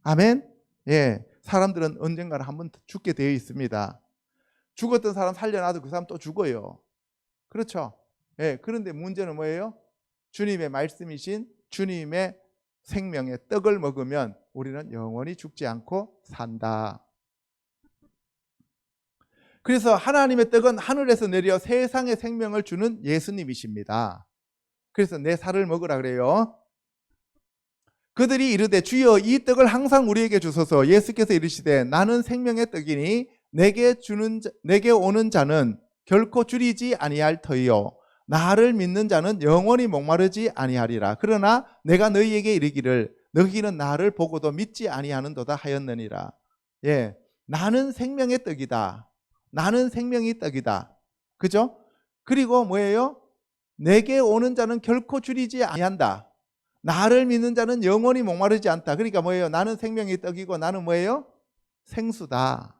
아멘. 예, 사람들은 언젠가는 한번 죽게 되어 있습니다. 죽었던 사람 살려놔도 그 사람 또 죽어요. 그렇죠? 예, 그런데 문제는 뭐예요? 주님의 말씀이신 주님의 생명의 떡을 먹으면 우리는 영원히 죽지 않고 산다. 그래서 하나님의 떡은 하늘에서 내려 세상의 생명을 주는 예수님이십니다. 그래서 내 살을 먹으라 그래요. 그들이 이르되 주여 이 떡을 항상 우리에게 주소서. 예수께서 이르시되 나는 생명의 떡이니 내게 오는 자는 결코 줄이지 아니할 터이요 나를 믿는 자는 영원히 목마르지 아니하리라. 그러나 내가 너희에게 이르기를 너희는 나를 보고도 믿지 아니하는도다 하였느니라. 예, 나는 생명의 떡이다. 나는 생명의 떡이다. 그죠? 그리고 뭐예요? 내게 오는 자는 결코 줄이지 아니한다. 나를 믿는 자는 영원히 목마르지 않다. 그러니까 뭐예요? 나는 생명의 떡이고 나는 뭐예요? 생수다.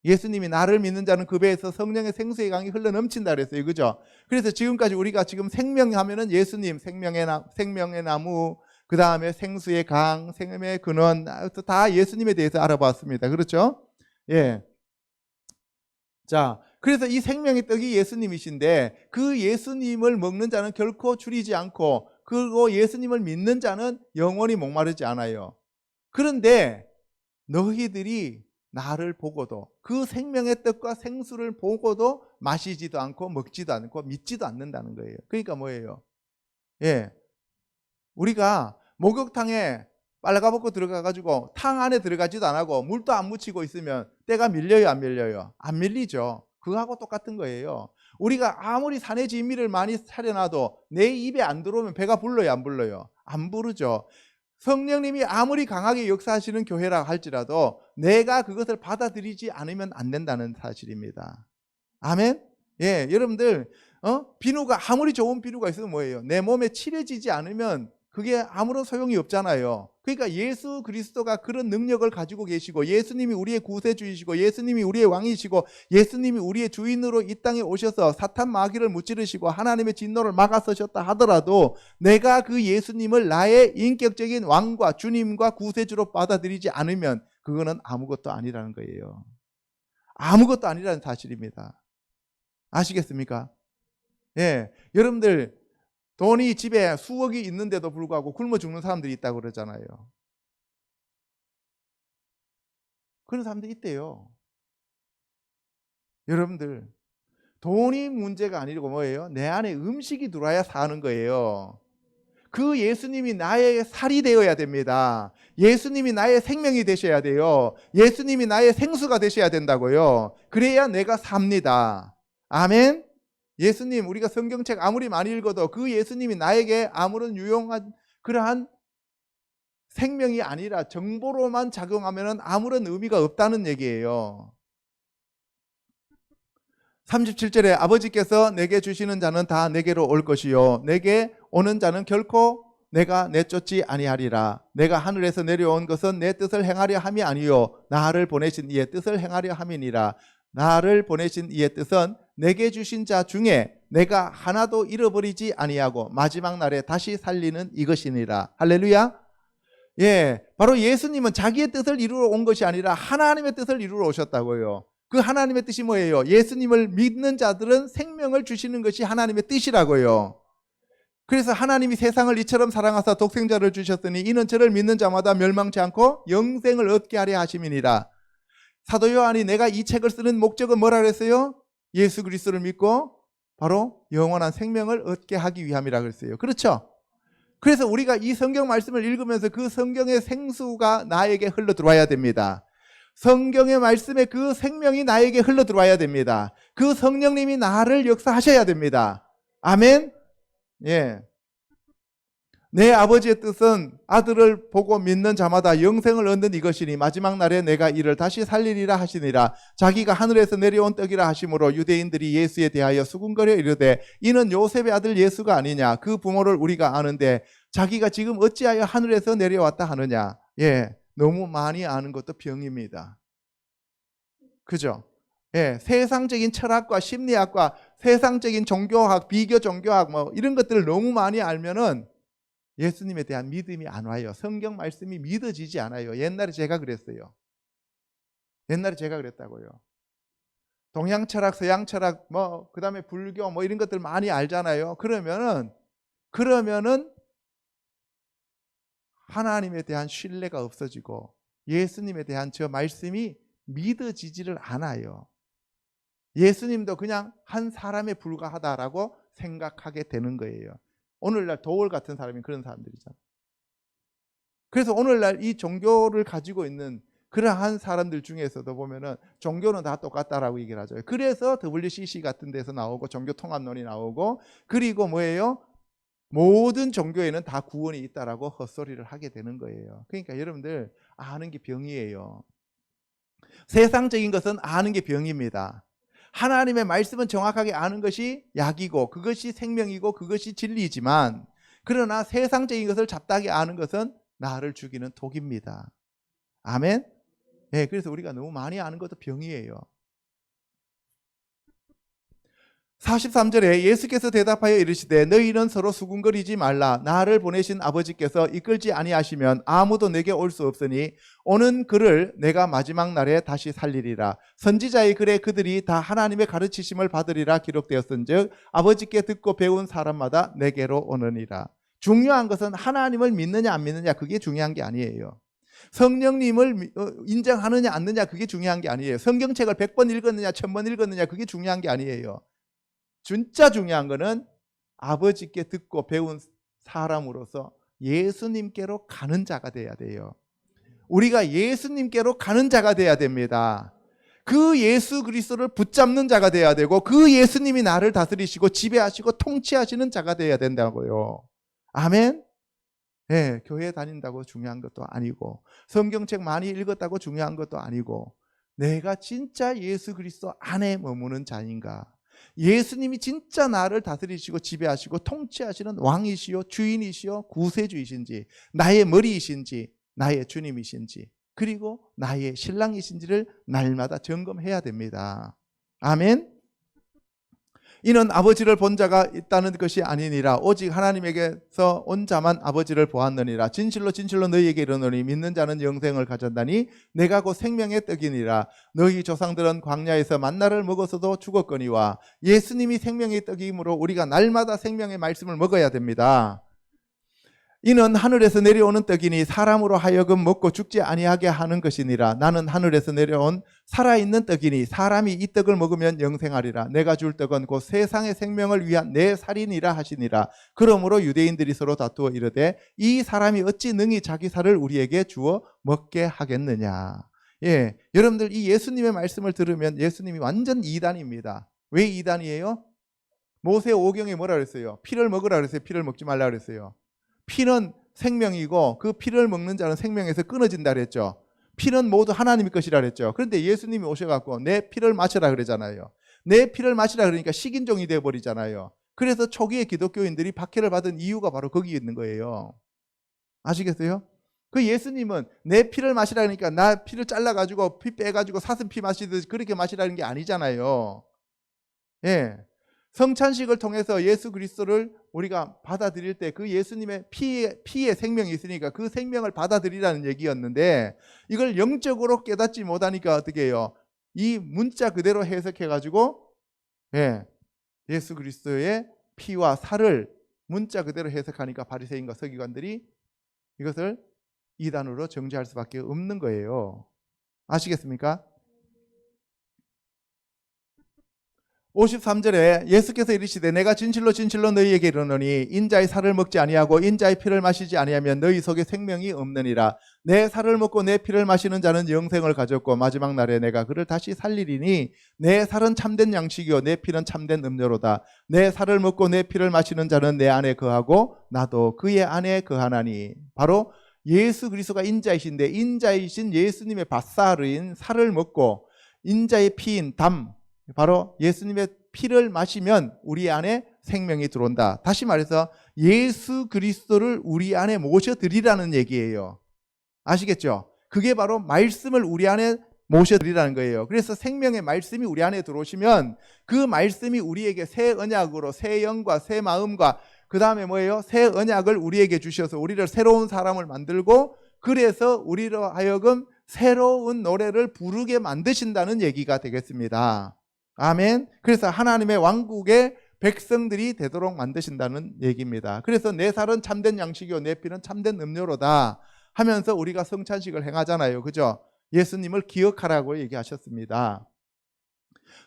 예수님이 나를 믿는 자는 그 배에서 성령의 생수의 강이 흘러 넘친다 그랬어요. 그죠? 그래서 지금까지 우리가 지금 생명하면은 예수님, 생명의 나무, 그 다음에 생수의 강, 생명의 근원, 다 예수님에 대해서 알아봤습니다. 그렇죠? 예. 자, 그래서 이 생명의 떡이 예수님이신데 그 예수님을 먹는 자는 결코 줄이지 않고, 그리고 예수님을 믿는 자는 영원히 목마르지 않아요. 그런데 너희들이 나를 보고도, 그 생명의 떡과 생수를 보고도 마시지도 않고 먹지도 않고 믿지도 않는다는 거예요. 그러니까 뭐예요? 예, 우리가 목욕탕에 빨가벗고 들어가가지고 탕 안에 들어가지도 안 하고 물도 안 묻히고 있으면 때가 밀려요, 안 밀려요? 안 밀리죠. 그거하고 똑같은 거예요. 우리가 아무리 산의 진미를 많이 차려놔도 내 입에 안 들어오면 배가 불러요, 안 불러요? 안 부르죠. 성령님이 아무리 강하게 역사하시는 교회라 할지라도 내가 그것을 받아들이지 않으면 안 된다는 사실입니다. 아멘? 예, 여러분들 비누가 아무리 좋은 비누가 있으면 뭐예요? 내 몸에 칠해지지 않으면 그게 아무런 소용이 없잖아요. 그러니까 예수 그리스도가 그런 능력을 가지고 계시고, 예수님이 우리의 구세주이시고, 예수님이 우리의 왕이시고, 예수님이 우리의 주인으로 이 땅에 오셔서 사탄 마귀를 무찌르시고 하나님의 진노를 막아서셨다 하더라도 내가 그 예수님을 나의 인격적인 왕과 주님과 구세주로 받아들이지 않으면 그거는 아무것도 아니라는 거예요. 아무것도 아니라는 사실입니다. 아시겠습니까? 예, 여러분들 돈이 집에 수억이 있는데도 불구하고 굶어 죽는 사람들이 있다고 그러잖아요. 그런 사람들이 있대요. 여러분들, 돈이 문제가 아니고 뭐예요? 내 안에 음식이 들어와야 사는 거예요. 그 예수님이 나의 살이 되어야 됩니다. 예수님이 나의 생명이 되셔야 돼요. 예수님이 나의 생수가 되셔야 된다고요. 그래야 내가 삽니다. 아멘. 예수님, 우리가 성경책 아무리 많이 읽어도 그 예수님이 나에게 아무런 유용한 그러한 생명이 아니라 정보로만 작용하면 아무런 의미가 없다는 얘기예요. 37절에 아버지께서 내게 주시는 자는 다 내게로 올 것이요 내게 오는 자는 결코 내가 내쫓지 아니하리라. 내가 하늘에서 내려온 것은 내 뜻을 행하려 함이 아니요 나를 보내신 이의 뜻을 행하려 함이니라. 나를 보내신 이의 뜻은 내게 주신 자 중에 내가 하나도 잃어버리지 아니하고 마지막 날에 다시 살리는 이것이니라. 할렐루야. 예, 바로 예수님은 자기의 뜻을 이루러 온 것이 아니라 하나님의 뜻을 이루러 오셨다고요. 그 하나님의 뜻이 뭐예요? 예수님을 믿는 자들은 생명을 주시는 것이 하나님의 뜻이라고요. 그래서 하나님이 세상을 이처럼 사랑하사 독생자를 주셨으니 이는 저를 믿는 자마다 멸망치 않고 영생을 얻게 하려 하심이니라. 사도 요한이 내가 이 책을 쓰는 목적은 뭐라 그랬어요? 예수 그리스도를 믿고 바로 영원한 생명을 얻게 하기 위함이라 그랬어요. 그렇죠? 그래서 우리가 이 성경 말씀을 읽으면서 그 성경의 생수가 나에게 흘러 들어와야 됩니다. 성경의 말씀에 그 생명이 나에게 흘러 들어와야 됩니다. 그 성령님이 나를 역사하셔야 됩니다. 아멘. 예. 내 아버지의 뜻은 아들을 보고 믿는 자마다 영생을 얻는 이것이니 마지막 날에 내가 이를 다시 살리리라 하시니라. 자기가 하늘에서 내려온 떡이라 하심으로 유대인들이 예수에 대하여 수군거려 이르되 이는 요셉의 아들 예수가 아니냐. 그 부모를 우리가 아는데 자기가 지금 어찌하여 하늘에서 내려왔다 하느냐. 예, 너무 많이 아는 것도 병입니다. 그죠? 예, 세상적인 철학과 심리학과 세상적인 종교학, 비교 종교학 뭐 이런 것들을 너무 많이 알면은 예수님에 대한 믿음이 안 와요. 성경 말씀이 믿어지지 않아요. 옛날에 제가 그랬어요. 옛날에 제가 그랬다고요. 동양 철학, 서양 철학, 뭐 그다음에 불교 뭐 이런 것들 많이 알잖아요. 그러면은 하나님에 대한 신뢰가 없어지고 예수님에 대한 저 말씀이 믿어지지를 않아요. 예수님도 그냥 한 사람에 불과하다라고 생각하게 되는 거예요. 오늘날 도월 같은 사람이 그런 사람들이잖아요. 그래서 오늘날 이 종교를 가지고 있는 그러한 사람들 중에서도 보면은 종교는 다 똑같다라고 얘기를 하죠. 그래서 WCC 같은 데서 나오고 종교 통합론이 나오고 그리고 뭐예요? 모든 종교에는 다 구원이 있다라고 헛소리를 하게 되는 거예요. 그러니까 여러분들 아는 게 병이에요. 세상적인 것은 아는 게 병입니다. 하나님의 말씀은 정확하게 아는 것이 약이고 그것이 생명이고 그것이 진리이지만 그러나 세상적인 것을 잡다하게 아는 것은 나를 죽이는 독입니다. 아멘? 네, 그래서 우리가 너무 많이 아는 것도 병이에요. 43절에 예수께서 대답하여 이르시되 너희는 서로 수군거리지 말라. 나를 보내신 아버지께서 이끌지 아니하시면 아무도 내게 올 수 없으니 오는 그를 내가 마지막 날에 다시 살리리라. 선지자의 글에 그들이 다 하나님의 가르치심을 받으리라 기록되었은즉 아버지께 듣고 배운 사람마다 내게로 오느니라. 중요한 것은 하나님을 믿느냐 안 믿느냐 그게 중요한 게 아니에요. 성령님을 인정하느냐 안 느냐 그게 중요한 게 아니에요. 성경책을 100번 읽었느냐 1000번 읽었느냐 그게 중요한 게 아니에요. 진짜 중요한 거는 아버지께 듣고 배운 사람으로서 예수님께로 가는 자가 돼야 돼요. 우리가 예수님께로 가는 자가 돼야 됩니다. 그 예수 그리스도를 붙잡는 자가 돼야 되고 그 예수님이 나를 다스리시고 지배하시고 통치하시는 자가 돼야 된다고요. 아멘? 네, 교회 다닌다고 중요한 것도 아니고 성경책 많이 읽었다고 중요한 것도 아니고 내가 진짜 예수 그리스도 안에 머무는 자인가? 예수님이 진짜 나를 다스리시고 지배하시고 통치하시는 왕이시요 주인이시요 구세주이신지 나의 머리이신지 나의 주님이신지 그리고 나의 신랑이신지를 날마다 점검해야 됩니다. 아멘. 이는 아버지를 본 자가 있다는 것이 아니니라 오직 하나님에게서 온 자만 아버지를 보았느니라. 진실로 진실로 너희에게 이르노니 믿는 자는 영생을 가졌나니 내가 곧 생명의 떡이니라. 너희 조상들은 광야에서 만나를 먹어서도 죽었거니와 예수님이 생명의 떡이므로 우리가 날마다 생명의 말씀을 먹어야 됩니다. 이는 하늘에서 내려오는 떡이니 사람으로 하여금 먹고 죽지 아니하게 하는 것이니라. 나는 하늘에서 내려온 살아있는 떡이니 사람이 이 떡을 먹으면 영생하리라. 내가 줄 떡은 곧 세상의 생명을 위한 내 살이니라 하시니라. 그러므로 유대인들이 서로 다투어 이르되 이 사람이 어찌 능히 자기 살을 우리에게 주어 먹게 하겠느냐. 예, 여러분들 이 예수님의 말씀을 들으면 예수님이 완전 이단입니다. 왜 이단이에요? 모세 오경에 뭐라 그랬어요? 피를 먹으라 그랬어요? 피를 먹지 말라 그랬어요? 피는 생명이고 그 피를 먹는 자는 생명에서 끊어진다 그랬죠. 피는 모두 하나님의 것이라 그랬죠. 그런데 예수님이 오셔갖고 내 피를 마시라 그러잖아요. 내 피를 마시라 그러니까 식인종이 되어버리잖아요. 그래서 초기의 기독교인들이 박해를 받은 이유가 바로 거기에 있는 거예요. 아시겠어요? 그 예수님은 내 피를 마시라 그러니까 나 피를 잘라가지고 피 빼가지고 사슴 피 마시듯이 그렇게 마시라는 게 아니잖아요. 예. 성찬식을 통해서 예수 그리스도를 우리가 받아들일 때 그 예수님의 피에 생명이 있으니까 그 생명을 받아들이라는 얘기였는데 이걸 영적으로 깨닫지 못하니까 어떻게 해요? 이 문자 그대로 해석해가지고 예수 그리스도의 피와 살을 문자 그대로 해석하니까 바리새인과 서기관들이 이것을 이단으로 정죄할 수밖에 없는 거예요. 아시겠습니까? 53절에 예수께서 이르시되 내가 진실로 진실로 너희에게 이르노니 인자의 살을 먹지 아니하고 인자의 피를 마시지 아니하면 너희 속에 생명이 없느니라. 내 살을 먹고 내 피를 마시는 자는 영생을 가졌고 마지막 날에 내가 그를 다시 살리리니 내 살은 참된 양식이요 내 피는 참된 음료로다. 내 살을 먹고 내 피를 마시는 자는 내 안에 거하고 나도 그의 안에 거하나니. 바로 예수 그리스도가 인자이신데 인자이신 예수님의 밧살인 살을 먹고 인자의 피인 담, 바로 예수님의 피를 마시면 우리 안에 생명이 들어온다. 다시 말해서 예수 그리스도를 우리 안에 모셔드리라는 얘기예요. 아시겠죠? 그게 바로 말씀을 우리 안에 모셔드리라는 거예요. 그래서 생명의 말씀이 우리 안에 들어오시면 그 말씀이 우리에게 새 언약으로 새 영과 새 마음과 그 다음에 뭐예요? 새 언약을 우리에게 주셔서 우리를 새로운 사람을 만들고 그래서 우리로 하여금 새로운 노래를 부르게 만드신다는 얘기가 되겠습니다. 아멘. 그래서 하나님의 왕국의 백성들이 되도록 만드신다는 얘기입니다. 그래서 내 살은 참된 양식이요 내 피는 참된 음료로다 하면서 우리가 성찬식을 행하잖아요. 그죠? 예수님을 기억하라고 얘기하셨습니다.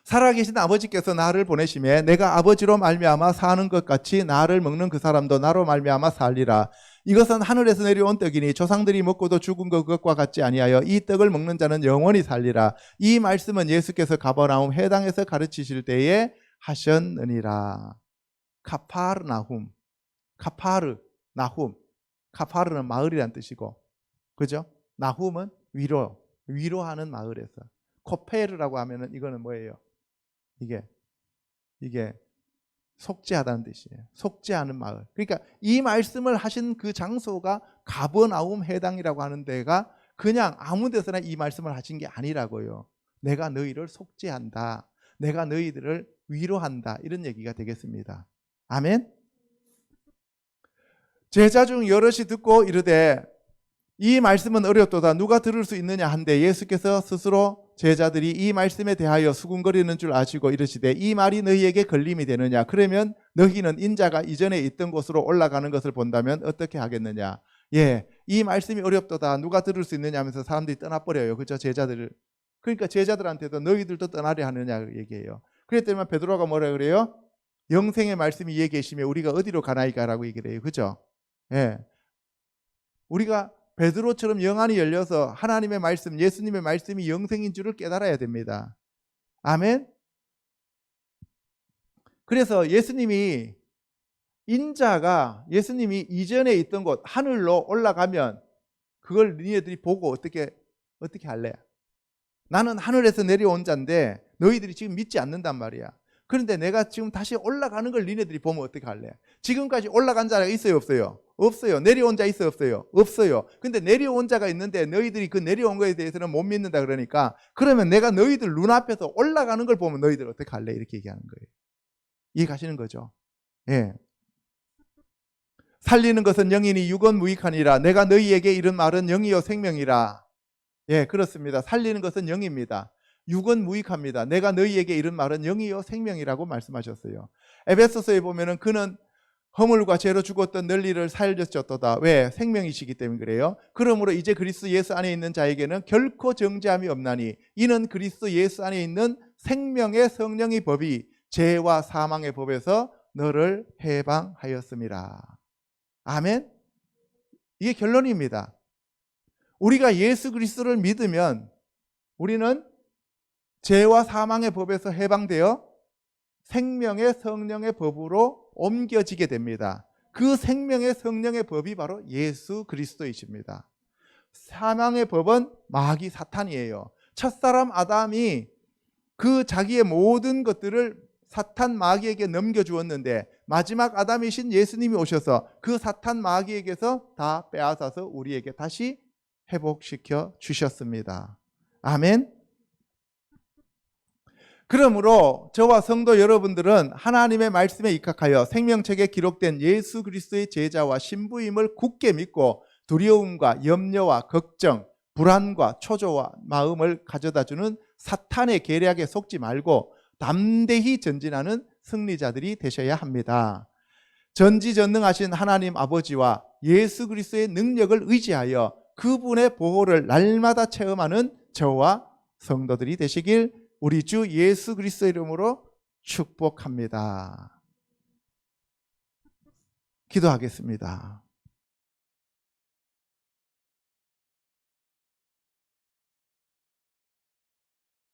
살아계신 아버지께서 나를 보내심에 내가 아버지로 말미암아 사는 것 같이 나를 먹는 그 사람도 나로 말미암아 살리라. 이것은 하늘에서 내려온 떡이니 조상들이 먹고도 죽은 것과 같지 아니하여 이 떡을 먹는 자는 영원히 살리라. 이 말씀은 예수께서 가버나움 회당에서 가르치실 때에 하셨느니라. 카파르나훔, 카파르, 나훔. 카파르는 마을이란 뜻이고, 그죠? 나훔은 위로하는 마을에서. 코페르라고 하면은 이거는 뭐예요? 이게 속죄하다는 뜻이에요. 속죄하는 마을. 그러니까 이 말씀을 하신 그 장소가 가버나움 회당이라고 하는 데가 그냥 아무 데서나 이 말씀을 하신 게 아니라고요. 내가 너희를 속죄한다. 내가 너희들을 위로한다. 이런 얘기가 되겠습니다. 아멘. 제자 중 여럿이 듣고 이르되 이 말씀은 어렵도다. 누가 들을 수 있느냐 한데 예수께서 스스로 제자들이 이 말씀에 대하여 수군거리는 줄 아시고 이르시되 이 말이 너희에게 걸림이 되느냐. 그러면 너희는 인자가 이전에 있던 곳으로 올라가는 것을 본다면 어떻게 하겠느냐. 예, 이 말씀이 어렵도다. 누가 들을 수 있느냐 하면서 사람들이 떠나버려요. 그렇죠? 제자들. 그러니까 제자들한테도 너희들도 떠나려 하느냐 얘기해요. 그랬더니 베드로가 뭐라 그래요? 영생의 말씀이 위에 계시며 우리가 어디로 가나이까라고 얘기를 해요. 그렇죠? 예, 우리가 베드로처럼 영안이 열려서 하나님의 말씀, 예수님의 말씀이 영생인 줄을 깨달아야 됩니다. 아멘. 그래서 예수님이 예수님이 이전에 있던 곳 하늘로 올라가면 그걸 너희들이 보고 어떻게 할래? 나는 하늘에서 내려온 자인데 너희들이 지금 믿지 않는단 말이야. 그런데 내가 지금 다시 올라가는 걸 니네들이 보면 어떻게 할래? 지금까지 올라간 자가 있어요, 없어요? 없어요. 내려온 자 있어요, 없어요? 없어요. 근데 내려온 자가 있는데 너희들이 그 내려온 거에 대해서는 못 믿는다 그러니까 그러면 내가 너희들 눈앞에서 올라가는 걸 보면 너희들 어떻게 할래? 이렇게 얘기하는 거예요. 이해가시는 거죠? 예. 살리는 것은 영이니 육은 무익하니라. 내가 너희에게 이른 말은 영이요 생명이라. 예, 그렇습니다. 살리는 것은 영입니다. 육은 무익합니다. 내가 너희에게 이른 말은 영이요 생명이라고 말씀하셨어요. 에베소서에 보면은 그는 허물과 죄로 죽었던 너희를 살렸었도다. 왜? 생명이시기 때문에 그래요. 그러므로 이제 그리스도 예수 안에 있는 자에게는 결코 정죄함이 없나니 이는 그리스도 예수 안에 있는 생명의 성령의 법이 죄와 사망의 법에서 너를 해방하였음이라. 아멘. 이게 결론입니다. 우리가 예수 그리스도를 믿으면 우리는 죄와 사망의 법에서 해방되어 생명의 성령의 법으로 옮겨지게 됩니다. 그 생명의 성령의 법이 바로 예수 그리스도이십니다. 사망의 법은 마귀 사탄이에요. 첫사람 아담이 그 자기의 모든 것들을 사탄 마귀에게 넘겨주었는데 마지막 아담이신 예수님이 오셔서 그 사탄 마귀에게서 다 빼앗아서 우리에게 다시 회복시켜 주셨습니다. 아멘. 그러므로 저와 성도 여러분들은 하나님의 말씀에 입각하여 생명책에 기록된 예수 그리스도의 제자와 신부임을 굳게 믿고 두려움과 염려와 걱정, 불안과 초조와 마음을 가져다주는 사탄의 계략에 속지 말고 담대히 전진하는 승리자들이 되셔야 합니다. 전지전능하신 하나님 아버지와 예수 그리스도의 능력을 의지하여 그분의 보호를 날마다 체험하는 저와 성도들이 되시길 우리 주 예수 그리스도 이름으로 축복합니다. 기도하겠습니다.